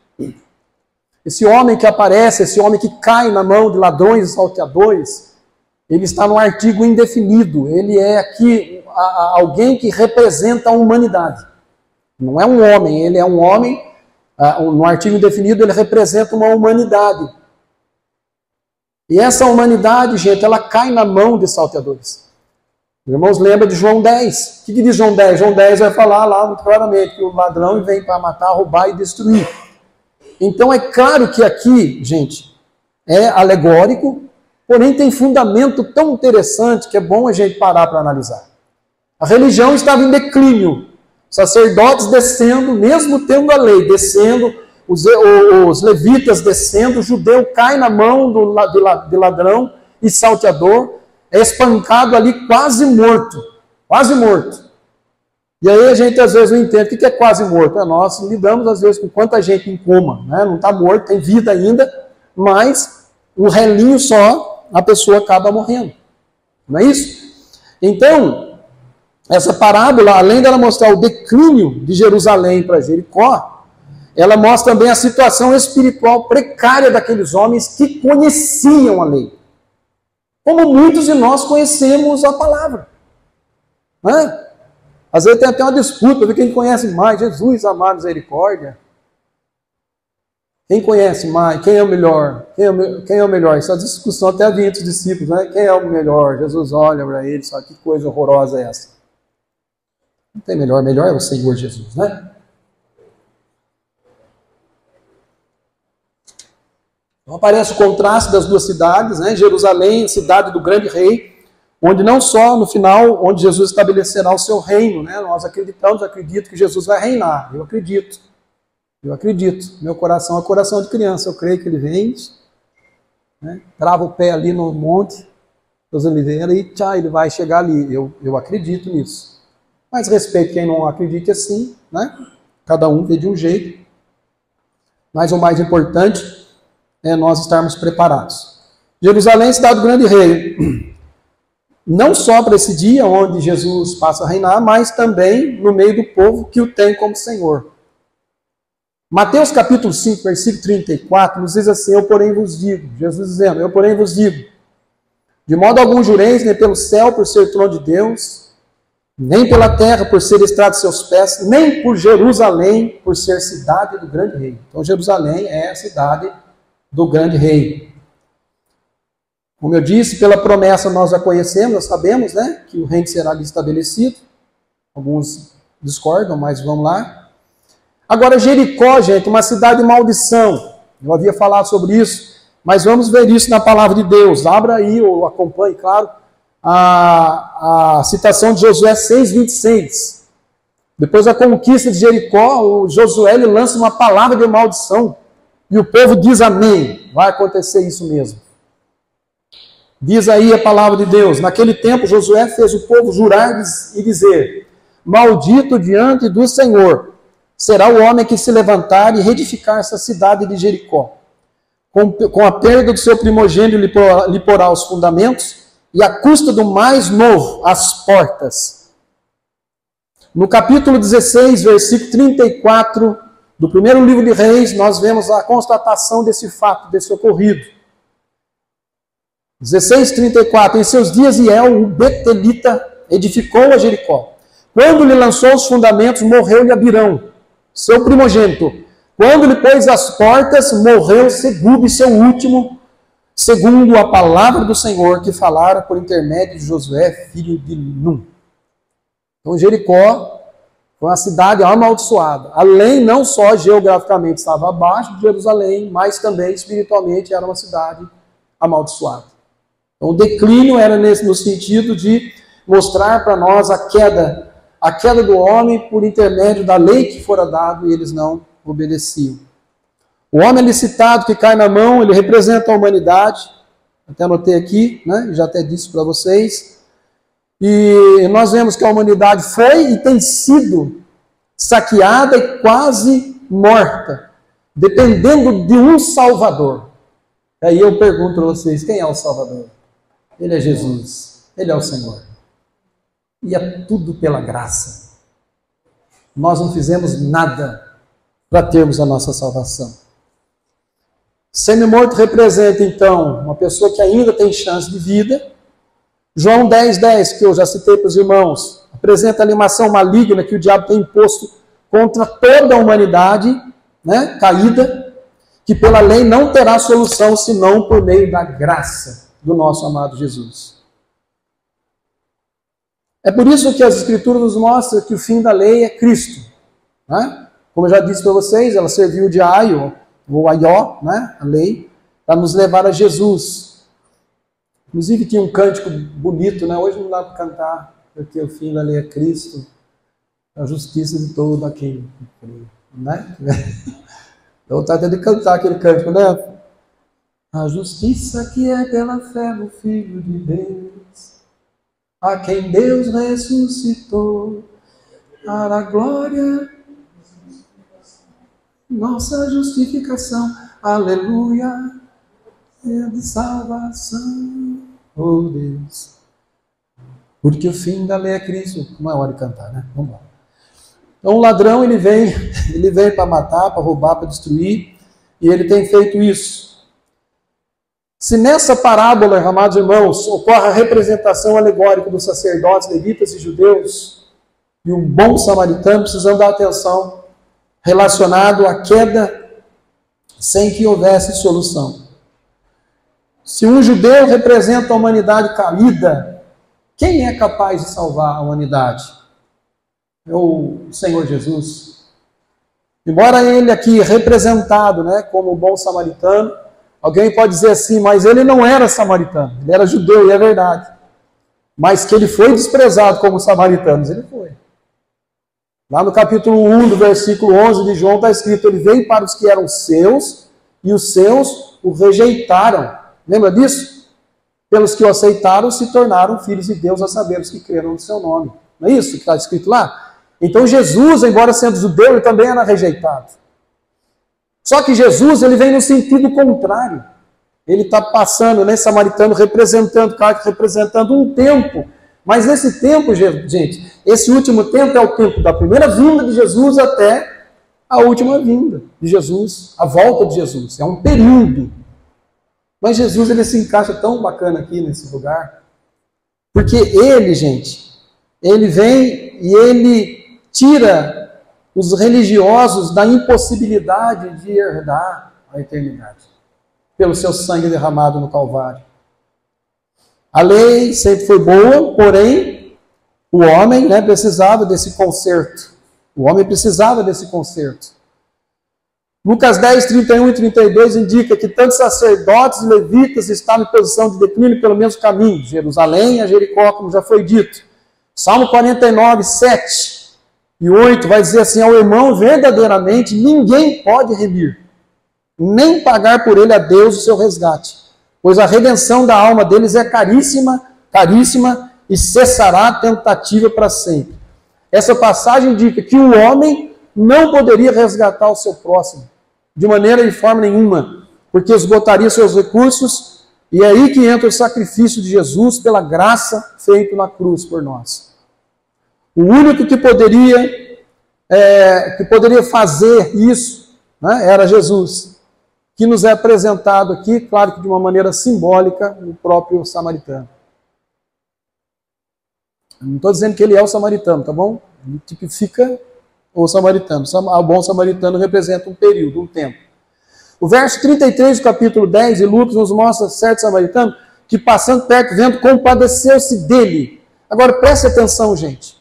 Esse homem que aparece, esse homem que cai na mão de ladrões e salteadores, ele está no artigo indefinido. Ele é aqui alguém que representa a humanidade. Não é um homem, ele é um homem, no artigo indefinido, ele representa uma humanidade. E essa humanidade, gente, ela cai na mão de salteadores. Os irmãos lembram de João 10. O que diz João 10? João 10 vai falar lá muito claramente que o ladrão vem para matar, roubar e destruir. Então é claro que aqui, gente, é alegórico, porém tem fundamento tão interessante que é bom a gente parar para analisar. A religião estava em declínio. Sacerdotes descendo, mesmo tendo a lei, descendo, os levitas descendo, o judeu cai na mão de ladrão e salteador, é espancado ali quase morto. Quase morto. E aí a gente às vezes não entende o que é quase morto. Nós lidamos às vezes com quanta gente em coma, né? Não está morto, tem vida ainda, mas um relinho só, a pessoa acaba morrendo. Não é isso? Então, essa parábola, além dela mostrar o declínio de Jerusalém para Jericó, ela mostra também a situação espiritual precária daqueles homens que conheciam a lei. Como muitos de nós conhecemos a palavra. Né? Às vezes tem até uma disputa para ver quem conhece mais. Jesus, amar misericórdia. Quem conhece mais? Quem é o melhor? Quem é o melhor? Essa discussão até havia entre os discípulos. Né? Quem é o melhor? Jesus olha para ele, só que coisa horrorosa é essa. Não tem melhor. Melhor é o Senhor Jesus, né? Então aparece o contraste das duas cidades, né? Jerusalém, cidade do grande rei, onde não só no final, onde Jesus estabelecerá o seu reino, né? Nós acredito que Jesus vai reinar, eu acredito, meu coração é coração de criança, eu creio que ele vem, né? Trava o pé ali no monte das oliveiras e tchau, ele vai chegar ali, eu acredito nisso, mas respeito quem não acredita assim, né? Cada um vê de um jeito, mas o mais importante é nós estarmos preparados. Jerusalém, cidade do grande rei, não só para esse dia onde Jesus passa a reinar, mas também no meio do povo que o tem como Senhor. Mateus capítulo 5, versículo 34, nos diz assim, eu porém vos digo, Jesus dizendo, eu porém vos digo, de modo algum jureis, nem pelo céu por ser trono de Deus, nem pela terra por ser estrada de seus pés, nem por Jerusalém por ser cidade do grande rei. Então Jerusalém é a cidade do grande rei. Como eu disse, pela promessa nós já conhecemos, nós sabemos, né, que o reino será ali estabelecido. Alguns discordam, mas vamos lá. Agora Jericó, gente, uma cidade de maldição. Eu havia falado sobre isso, mas vamos ver isso na palavra de Deus. Abra aí ou acompanhe, claro, a citação de Josué 6:26. Depois da conquista de Jericó, o Josué ele lança uma palavra de maldição. E o povo diz amém. Vai acontecer isso mesmo. Diz aí a palavra de Deus, naquele tempo Josué fez o povo jurar e dizer, maldito diante do Senhor será o homem que se levantar e reedificar essa cidade de Jericó. Com a perda do seu primogênito lhe porá os fundamentos e a custa do mais novo as portas. No capítulo 16, versículo 34 do primeiro livro de Reis, nós vemos a constatação desse fato, desse ocorrido. 16:34, em seus dias Hiel, o betelita, edificou a Jericó. Quando lhe lançou os fundamentos, morreu-lhe Abirão, seu primogênito. Quando lhe pôs as portas, morreu Segube, seu último, segundo a palavra do Senhor, que falara por intermédio de Josué, filho de Num. Então Jericó foi uma cidade amaldiçoada. Além, não só geograficamente estava abaixo de Jerusalém, mas também espiritualmente era uma cidade amaldiçoada. Então, o declínio era no sentido de mostrar para nós a queda do homem por intermédio da lei que fora dado e eles não obedeciam. O homem licitado que cai na mão, ele representa a humanidade, até anotei aqui, né? Já até disse para vocês, e nós vemos que a humanidade foi e tem sido saqueada e quase morta, dependendo de um Salvador. Aí eu pergunto para vocês, quem é o Salvador? Ele é Jesus, Ele é o Senhor. E é tudo pela graça. Nós não fizemos nada para termos a nossa salvação. Semi-morto representa, então, uma pessoa que ainda tem chance de vida. João 10:10, que eu já citei para os irmãos, apresenta a animação maligna que o diabo tem imposto contra toda a humanidade, né, caída, que pela lei não terá solução senão por meio da graça do nosso amado Jesus. É por isso que as Escrituras nos mostram que o fim da lei é Cristo. Né? Como eu já disse para vocês, ela serviu de aio, ou aió, né? A lei, para nos levar a Jesus. Inclusive tinha um cântico bonito, né? Hoje não dá para cantar, porque o fim da lei é Cristo, a justiça de todo aquele que crê. Né? Eu estou tentando cantar aquele cântico, né? A justiça que é pela fé no Filho de Deus, a quem Deus ressuscitou, para a glória, nossa justificação, aleluia, é de salvação, oh Deus. Porque o fim da lei é Cristo. Não é hora de cantar, né? Vamos lá. Então o ladrão, ele vem para matar, para roubar, para destruir, e ele tem feito isso. Se nessa parábola, amados irmãos, ocorre a representação alegórica dos sacerdotes, levitas e judeus, e um bom samaritano, precisamos dar atenção relacionado à queda sem que houvesse solução. Se um judeu representa a humanidade caída, quem é capaz de salvar a humanidade? É o Senhor Jesus. Embora ele aqui representado, né, como o bom samaritano, alguém pode dizer assim, mas ele não era samaritano, ele era judeu, e é verdade. Mas que ele foi desprezado como os samaritanos, ele foi. Lá no capítulo 1, do versículo 11 de João, está escrito, ele veio para os que eram seus, e os seus o rejeitaram. Lembra disso? Pelos que o aceitaram, se tornaram filhos de Deus, a saber, os que creram no seu nome. Não é isso que está escrito lá? Então Jesus, embora sendo judeu, ele também era rejeitado. Só que Jesus, ele vem no sentido contrário. Ele está passando, né, samaritano, representando um tempo. Mas nesse tempo, gente, esse último tempo é o tempo da primeira vinda de Jesus até a última vinda de Jesus, a volta de Jesus. É um período. Mas Jesus, ele se encaixa tão bacana aqui nesse lugar. Porque ele, gente, ele vem e ele tira os religiosos da impossibilidade de herdar a eternidade pelo seu sangue derramado no Calvário. A lei sempre foi boa, porém, o homem, né, precisava desse conserto. O homem precisava desse conserto. Lucas 10, 31 e 32 indica que tanto sacerdotes e levitas estavam em posição de declínio pelo mesmo caminho, Jerusalém a Jericó, como já foi dito. Salmo 49, 7 e 8 vai dizer assim, ao irmão verdadeiramente ninguém pode remir, nem pagar por ele a Deus o seu resgate, pois a redenção da alma deles é caríssima, caríssima, e cessará a tentativa para sempre. Essa passagem indica que o homem não poderia resgatar o seu próximo, de maneira e forma nenhuma, porque esgotaria seus recursos, e é aí que entra o sacrifício de Jesus pela graça feito na cruz por nós. O único que poderia fazer isso, né, era Jesus, que nos é apresentado aqui, claro que de uma maneira simbólica, no próprio samaritano. Não estou dizendo que ele é o samaritano, tá bom? Ele tipifica o samaritano. O bom samaritano representa um período, um tempo. O verso 33 do capítulo 10 de Lucas nos mostra certo samaritano que passando perto, vendo, compadeceu-se dele. Agora preste atenção, gente.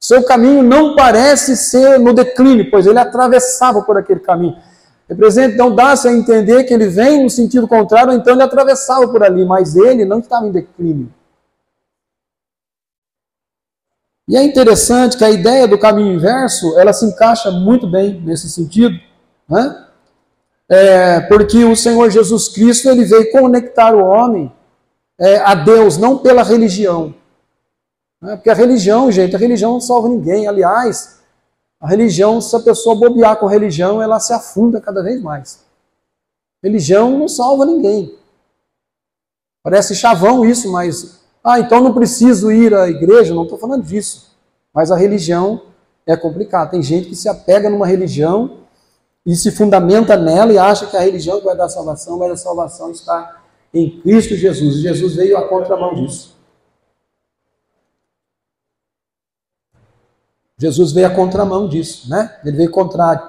Seu caminho não parece ser no declínio, pois ele atravessava por aquele caminho. Representa, então, dá-se a entender que ele vem no sentido contrário, então ele atravessava por ali, mas ele não estava em declínio. E é interessante que a ideia do caminho inverso, ela se encaixa muito bem nesse sentido, né? Porque o Senhor Jesus Cristo, ele veio conectar o homem a Deus, não pela religião. Né? Porque a religião, gente, a religião não salva ninguém. Aliás, a religião, se a pessoa bobear com a religião, ela se afunda cada vez mais. Religião não salva ninguém. Parece chavão isso, mas... então não preciso ir à igreja, não estou falando disso. Mas a religião é complicada. Tem gente que se apega numa religião e se fundamenta nela e acha que a religião vai dar salvação, mas a salvação está em Cristo Jesus. E Jesus veio à contramão disso. Jesus veio à contramão disso, né? Ele veio contrário.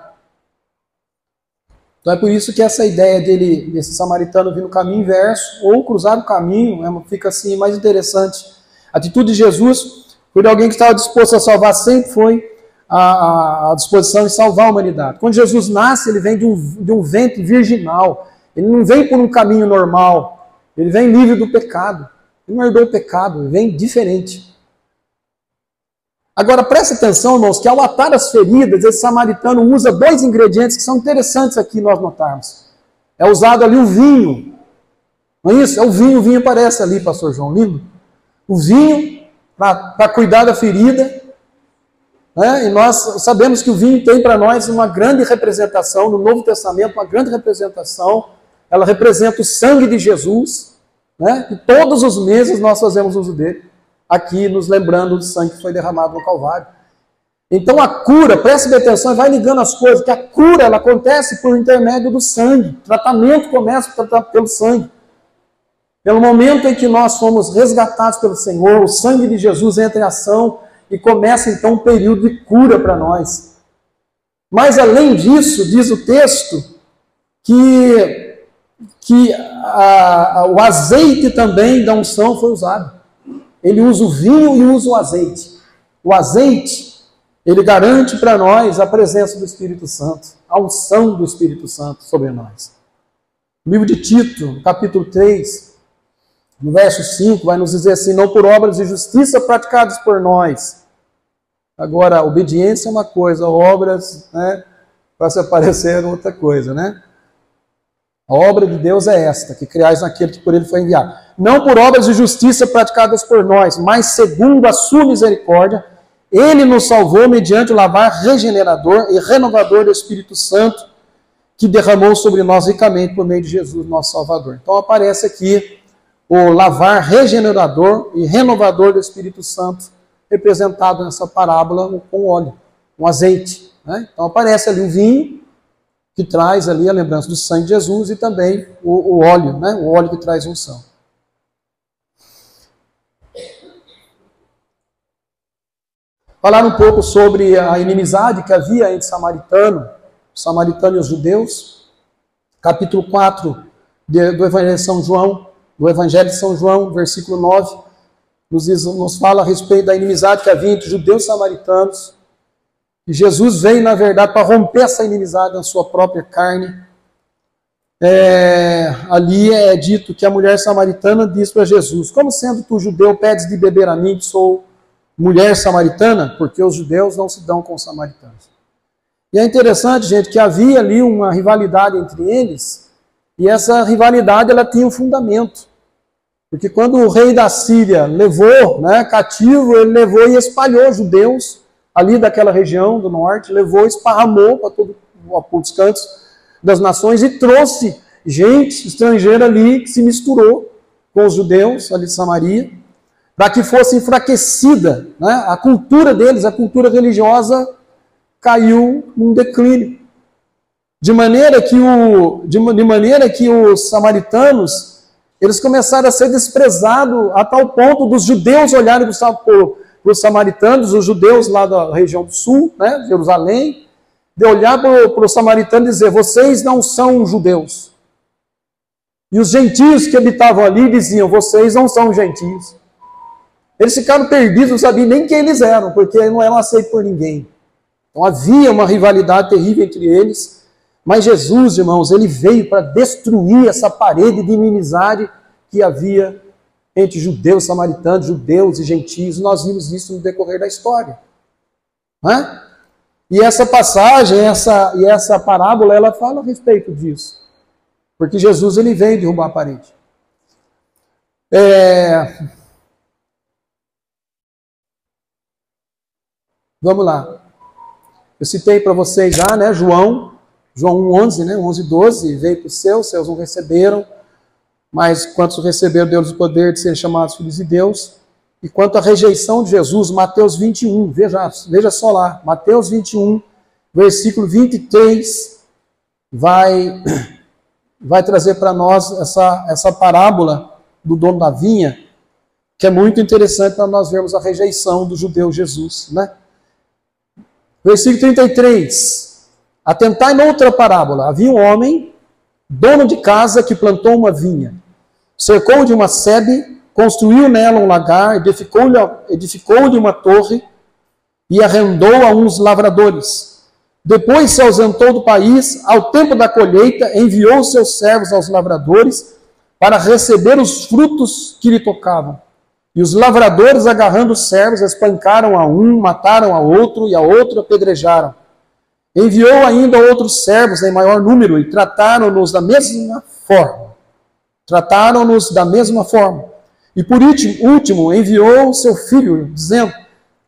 Então é por isso que essa ideia desse samaritano vir no caminho inverso, ou cruzar o caminho, fica assim mais interessante. A atitude de Jesus, por alguém que estava disposto a salvar, sempre foi a disposição de salvar a humanidade. Quando Jesus nasce, ele vem de um ventre virginal. Ele não vem por um caminho normal. Ele vem livre do pecado. Ele não herdou o pecado, ele vem diferente. Agora, preste atenção, irmãos, que ao atar as feridas, esse samaritano usa dois ingredientes que são interessantes aqui nós notarmos. É usado ali o vinho. Não é isso? É o vinho aparece ali, pastor João, lindo. O vinho para cuidar da ferida. Né? E nós sabemos que o vinho tem para nós uma grande representação, no Novo Testamento, uma grande representação. Ela representa o sangue de Jesus. Né? E todos os meses nós fazemos uso dele. Aqui nos lembrando do sangue que foi derramado no Calvário. Então a cura, preste bem atenção, vai ligando as coisas, que a cura ela acontece por intermédio do sangue. O tratamento começa pelo sangue. Pelo momento em que nós fomos resgatados pelo Senhor, o sangue de Jesus entra em ação e começa então um período de cura para nós. Mas além disso, diz o texto, que o azeite também da unção foi usado. Ele usa o vinho e usa o azeite. O azeite, ele garante para nós a presença do Espírito Santo, a unção do Espírito Santo sobre nós. No livro de Tito, capítulo 3, No verso 5 vai nos dizer assim, não por obras de justiça praticadas por nós. Agora, obediência é uma coisa, obras, né, para se aparecer outra coisa, né? A obra de Deus é esta, que criais naquele que por ele foi enviado. Não por obras de justiça praticadas por nós, mas segundo a sua misericórdia, ele nos salvou mediante o lavar regenerador e renovador do Espírito Santo, que derramou sobre nós ricamente por meio de Jesus, nosso Salvador. Então aparece aqui o lavar regenerador e renovador do Espírito Santo, representado nessa parábola com óleo, com azeite, né? Então aparece ali o vinho, que traz ali a lembrança do sangue de Jesus, e também o óleo, né? O óleo que traz unção. Falar um pouco sobre a inimizade que havia entre o samaritano e os judeus. Capítulo 4 do Evangelho de São João, versículo 9, nos fala a respeito da inimizade que havia entre judeus e samaritanos. E Jesus veio, na verdade, para romper essa inimizade na sua própria carne. Ali é dito que a mulher samaritana diz para Jesus, como sendo tu judeu, pedes de beber a mim, que sou mulher samaritana? Porque os judeus não se dão com os samaritanos. E é interessante, gente, que havia ali uma rivalidade entre eles, e essa rivalidade ela tinha um fundamento. Porque quando o rei da Síria levou, né, cativo, ele levou e espalhou os judeus ali daquela região do norte, levou, esparramou para todos os cantos das nações e trouxe gente estrangeira ali que se misturou com os judeus ali de Samaria, para que fosse enfraquecida, né, a cultura deles, a cultura religiosa caiu num declínio. De maneira que os samaritanos, eles começaram a ser desprezados a tal ponto dos judeus olharem para os samaritanos, os judeus lá da região do sul, né, Jerusalém, de olhar para os samaritanos e dizer, vocês não são judeus. E os gentios que habitavam ali diziam, vocês não são gentios. Eles ficaram perdidos, não sabiam nem quem eles eram, porque não eram aceitos por ninguém. Então havia uma rivalidade terrível entre eles, mas Jesus, irmãos, ele veio para destruir essa parede de inimizade que havia entre judeus, samaritanos, judeus e gentios. Nós vimos isso no decorrer da história. Né? E essa passagem, essa parábola, ela fala a respeito disso. Porque Jesus, ele veio derrubar a parede. Vamos lá. Eu citei para vocês já, né, João 1:11, né, 11:12, veio para os seus não receberam, mas quantos receberam, deu-lhes o poder de serem chamados filhos de Deus. E quanto à rejeição de Jesus, Mateus 21, veja só lá, Mateus 21, versículo 23, vai trazer para nós essa parábola do dono da vinha, que é muito interessante para nós vermos a rejeição do judeu Jesus, né? Versículo 33, atentai noutra parábola, havia um homem, dono de casa, que plantou uma vinha, cercou de uma sebe, construiu nela um lagar, edificou-lhe uma torre e arrendou a uns lavradores. Depois se ausentou do país, ao tempo da colheita, enviou seus servos aos lavradores para receber os frutos que lhe tocavam. E os lavradores, agarrando os servos, espancaram a um, mataram a outro e a outro apedrejaram. Enviou ainda outros servos em maior número e trataram-nos da mesma forma. E por último, enviou seu filho, dizendo,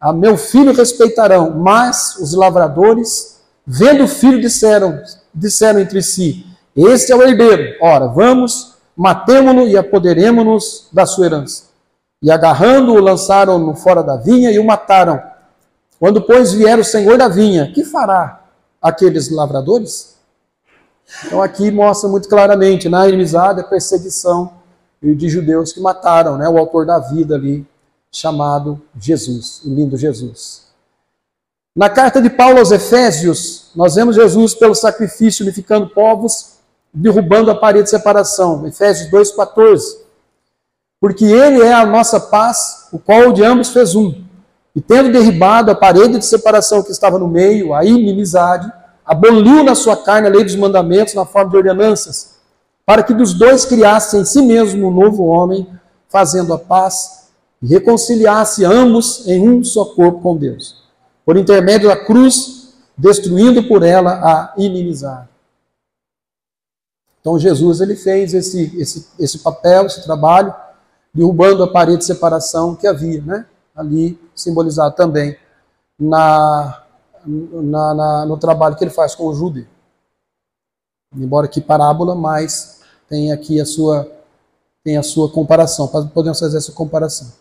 a meu filho respeitarão. Mas os lavradores, vendo o filho, disseram entre si, este é o herdeiro, ora, vamos, matemo-lo e apoderemo-nos da sua herança. E agarrando-o, lançaram-no fora da vinha e o mataram. Quando, pois, vier o senhor da vinha, que fará aqueles lavradores? Então aqui mostra muito claramente, na inimizade, a perseguição de judeus que mataram, né, o autor da vida ali, chamado Jesus, o lindo Jesus. Na carta de Paulo aos Efésios, nós vemos Jesus pelo sacrifício unificando povos, derrubando a parede de separação. Efésios 2,14. Porque ele é a nossa paz, o qual de ambos fez um. E tendo derribado a parede de separação que estava no meio, a inimizade, aboliu na sua carne a lei dos mandamentos na forma de ordenanças, para que dos dois criasse em si mesmo um novo homem, fazendo a paz e reconciliasse ambos em um só corpo com Deus, por intermédio da cruz, destruindo por ela a inimizade. Então Jesus ele fez esse papel, esse trabalho, derrubando a parede de separação que havia, né? Ali simbolizado também no trabalho que ele faz com o judeu. Embora que parábola, mas tem aqui a sua comparação, podemos fazer essa comparação.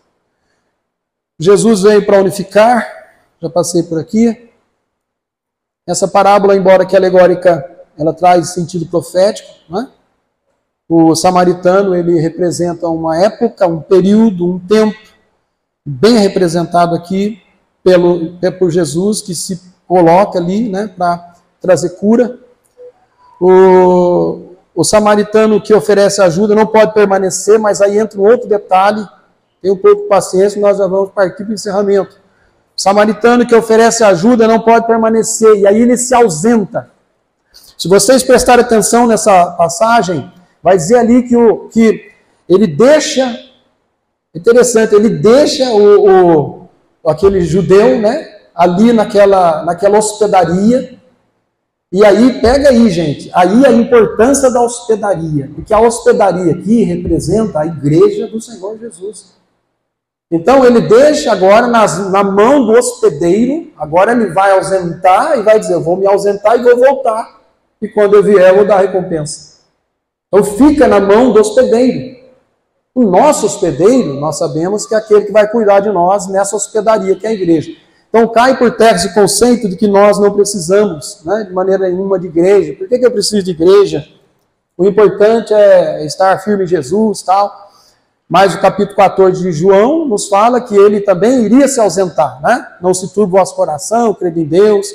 Jesus veio para unificar, já passei por aqui. Essa parábola, embora que alegórica, ela traz sentido profético, né? O samaritano, ele representa uma época, um período, um tempo, bem representado aqui por Jesus, que se coloca ali, né, para trazer cura. O samaritano que oferece ajuda não pode permanecer, mas aí entra um outro detalhe, tem um pouco de paciência, nós já vamos partir para o encerramento. O samaritano que oferece ajuda não pode permanecer, e aí ele se ausenta. Se vocês prestarem atenção nessa passagem, vai dizer ali que ele deixa, interessante, ele deixa aquele judeu, né, ali naquela hospedaria. E aí, pega aí, gente, aí a importância da hospedaria, porque a hospedaria aqui representa a igreja do Senhor Jesus. Então ele deixa agora na mão do hospedeiro, agora ele vai ausentar e vai dizer, eu vou me ausentar e vou voltar, e quando eu vier eu vou dar recompensa. Então fica na mão do hospedeiro. O nosso hospedeiro, nós sabemos que é aquele que vai cuidar de nós nessa hospedaria, que é a igreja. Então cai por terra esse conceito de que nós não precisamos, né, de maneira nenhuma de igreja. Por que eu preciso de igreja? O importante é estar firme em Jesus, tal. Mas o capítulo 14 de João nos fala que ele também iria se ausentar, né? Não se turbe o vosso coração, crede em Deus,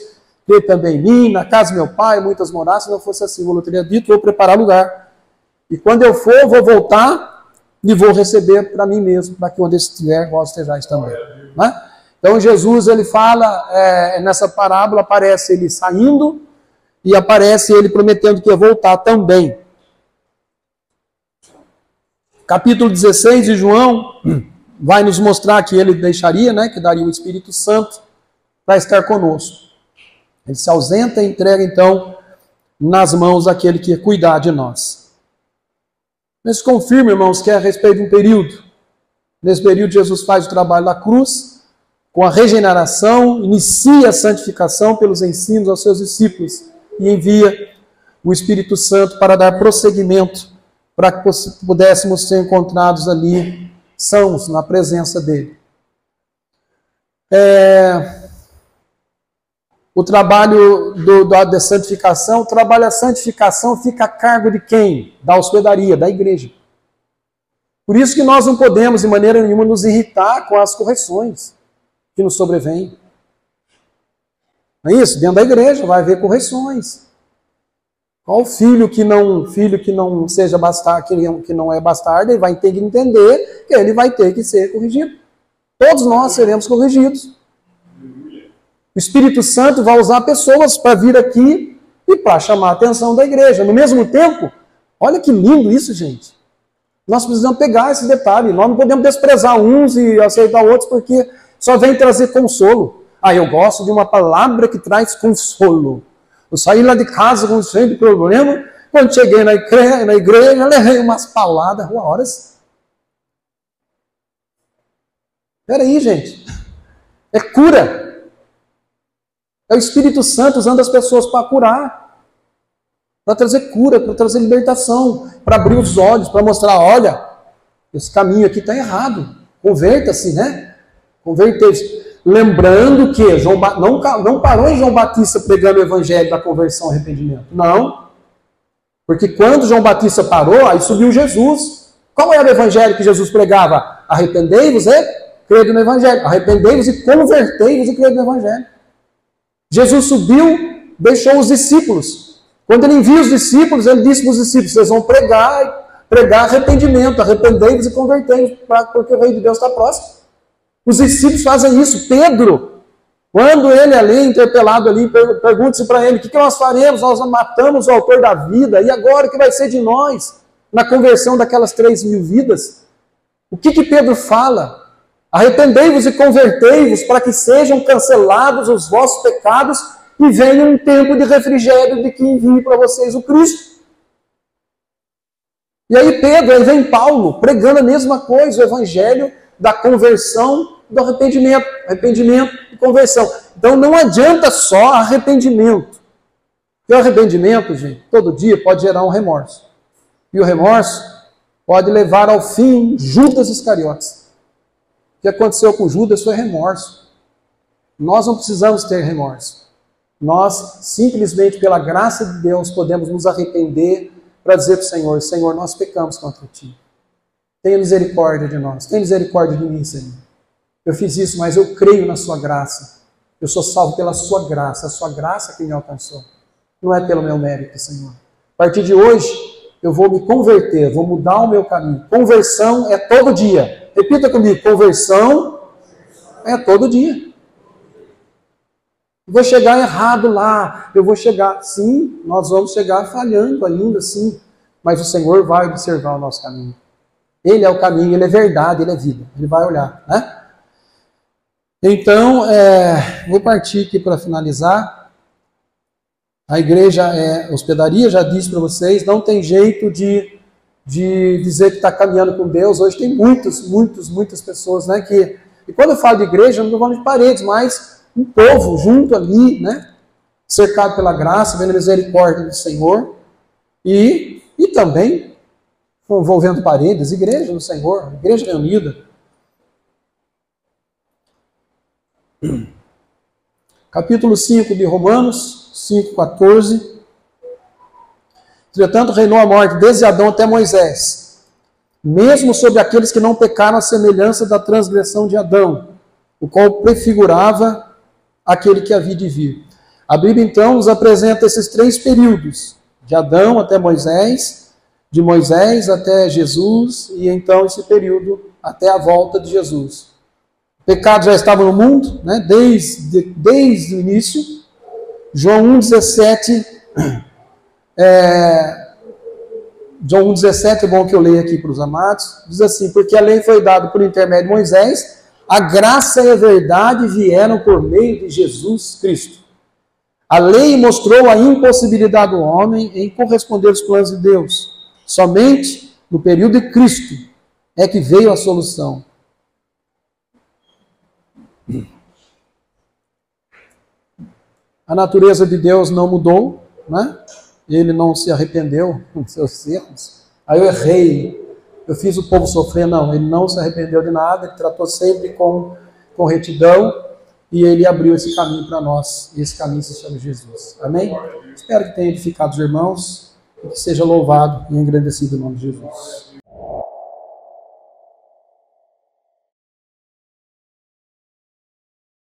crede também em mim, na casa do meu pai, muitas moradas. Se não fosse assim, eu teria dito, vou preparar lugar. E quando eu for, eu vou voltar e vou receber para mim mesmo, para que onde estiver, vós estejais também. Né? Então Jesus, ele fala, nessa parábola, aparece ele saindo e aparece ele prometendo que ia voltar também. Capítulo 16 de João vai nos mostrar que ele deixaria, né, que daria o Espírito Santo para estar conosco. Ele se ausenta e entrega, então, nas mãos daquele que ia cuidar de nós. Isso confirma, irmãos, que é a respeito de um período. Nesse período, Jesus faz o trabalho da cruz, com a regeneração, inicia a santificação pelos ensinos aos seus discípulos e envia o Espírito Santo para dar prosseguimento, para que pudéssemos ser encontrados ali, sãos, na presença dele. O trabalho da santificação, o trabalho da santificação fica a cargo de quem? Da hospedaria, da igreja. Por isso que nós não podemos, de maneira nenhuma, nos irritar com as correções que nos sobrevêm. Não é isso? Dentro da igreja vai haver correções. Qual filho que não seja bastardo, que não é bastardo, ele vai ter que entender que ele vai ter que ser corrigido. Todos nós seremos corrigidos. O Espírito Santo vai usar pessoas para vir aqui e para chamar a atenção da igreja. No mesmo tempo, olha que lindo isso, gente. Nós precisamos pegar esse detalhe. Nós não podemos desprezar uns e aceitar outros porque só vem trazer consolo. Eu gosto de uma palavra que traz consolo. Eu saí lá de casa com cheio de problema. Quando cheguei na igreja, eu levei umas pauladas. Horas. Espera aí, gente. É cura. É o Espírito Santo usando as pessoas para curar. Para trazer cura, para trazer libertação. Para abrir os olhos, para mostrar, olha, esse caminho aqui está errado. Converta-se, né? Converter-se. Lembrando que não parou em João Batista pregando o evangelho da conversão e arrependimento. Não. Porque quando João Batista parou, aí subiu Jesus. Qual era o evangelho que Jesus pregava? Arrependei-vos e crede no evangelho. Arrependei-vos e convertei-vos e crede no evangelho. Jesus subiu, deixou os discípulos. Quando ele envia os discípulos, ele disse para os discípulos, vocês vão pregar arrependimento, arrependei-vos e convertei-vos, porque o reino de Deus está próximo. Os discípulos fazem isso. Pedro, quando ele ali, interpelado ali, pergunta-se para ele, o que nós faremos? Nós matamos o autor da vida, e agora o que vai ser de nós? Na conversão daquelas 3.000 vidas? O que Pedro fala? Arrependei-vos e convertei-vos para que sejam cancelados os vossos pecados e venha um tempo de refrigério de que envie para vocês o Cristo. E aí Pedro, aí vem Paulo, pregando a mesma coisa, o evangelho da conversão, do arrependimento e conversão. Então não adianta só arrependimento. Porque o arrependimento, gente, todo dia pode gerar um remorso. E o remorso pode levar ao fim Judas Iscariotes. O que aconteceu com Judas foi remorso. Nós não precisamos ter remorso. Nós, simplesmente pela graça de Deus, podemos nos arrepender para dizer para o Senhor, Senhor, nós pecamos contra Ti. Tenha misericórdia de nós. Tenha misericórdia de mim, Senhor. Eu fiz isso, mas eu creio na Sua graça. Eu sou salvo pela Sua graça. A Sua graça que me alcançou. Não é pelo meu mérito, Senhor. A partir de hoje, eu vou me converter, vou mudar o meu caminho. Conversão é todo dia. Repita comigo, conversão é todo dia. Eu vou chegar errado lá, eu vou chegar... Sim, nós vamos chegar falhando ainda, sim. Mas o Senhor vai observar o nosso caminho. Ele é o caminho, Ele é verdade, Ele é vida. Ele vai olhar, né? Então, vou partir aqui para finalizar. A igreja é hospedaria, já disse para vocês, não tem jeito de dizer que está caminhando com Deus. Hoje tem muitas pessoas, né? E quando eu falo de igreja, não estou falando de paredes, mas um povo junto ali, né? Cercado pela graça, vendo a misericórdia do Senhor. E também envolvendo paredes, igreja do Senhor, igreja reunida. Capítulo 5 de Romanos, 5,14. Entretanto, reinou a morte desde Adão até Moisés, mesmo sobre aqueles que não pecaram à semelhança da transgressão de Adão, o qual prefigurava aquele que havia de vir. A Bíblia, então, nos apresenta esses três períodos, de Adão até Moisés, de Moisés até Jesus, e então esse período até a volta de Jesus. O pecado já estava no mundo, né? Desde o início. João 1,17, João 1,17, é bom que eu leia aqui para os amados, diz assim, porque a lei foi dada por intermédio de Moisés, a graça e a verdade vieram por meio de Jesus Cristo. A lei mostrou a impossibilidade do homem em corresponder aos planos de Deus. Somente no período de Cristo é que veio a solução. A natureza de Deus não mudou, né? Ele não se arrependeu dos seus erros. Aí eu errei, eu fiz o povo sofrer. Não, ele não se arrependeu de nada, ele tratou sempre com retidão e ele abriu esse caminho para nós. E esse caminho se chama Jesus. Amém? Espero que tenha edificado os irmãos e que seja louvado e engrandecido o nome de Jesus.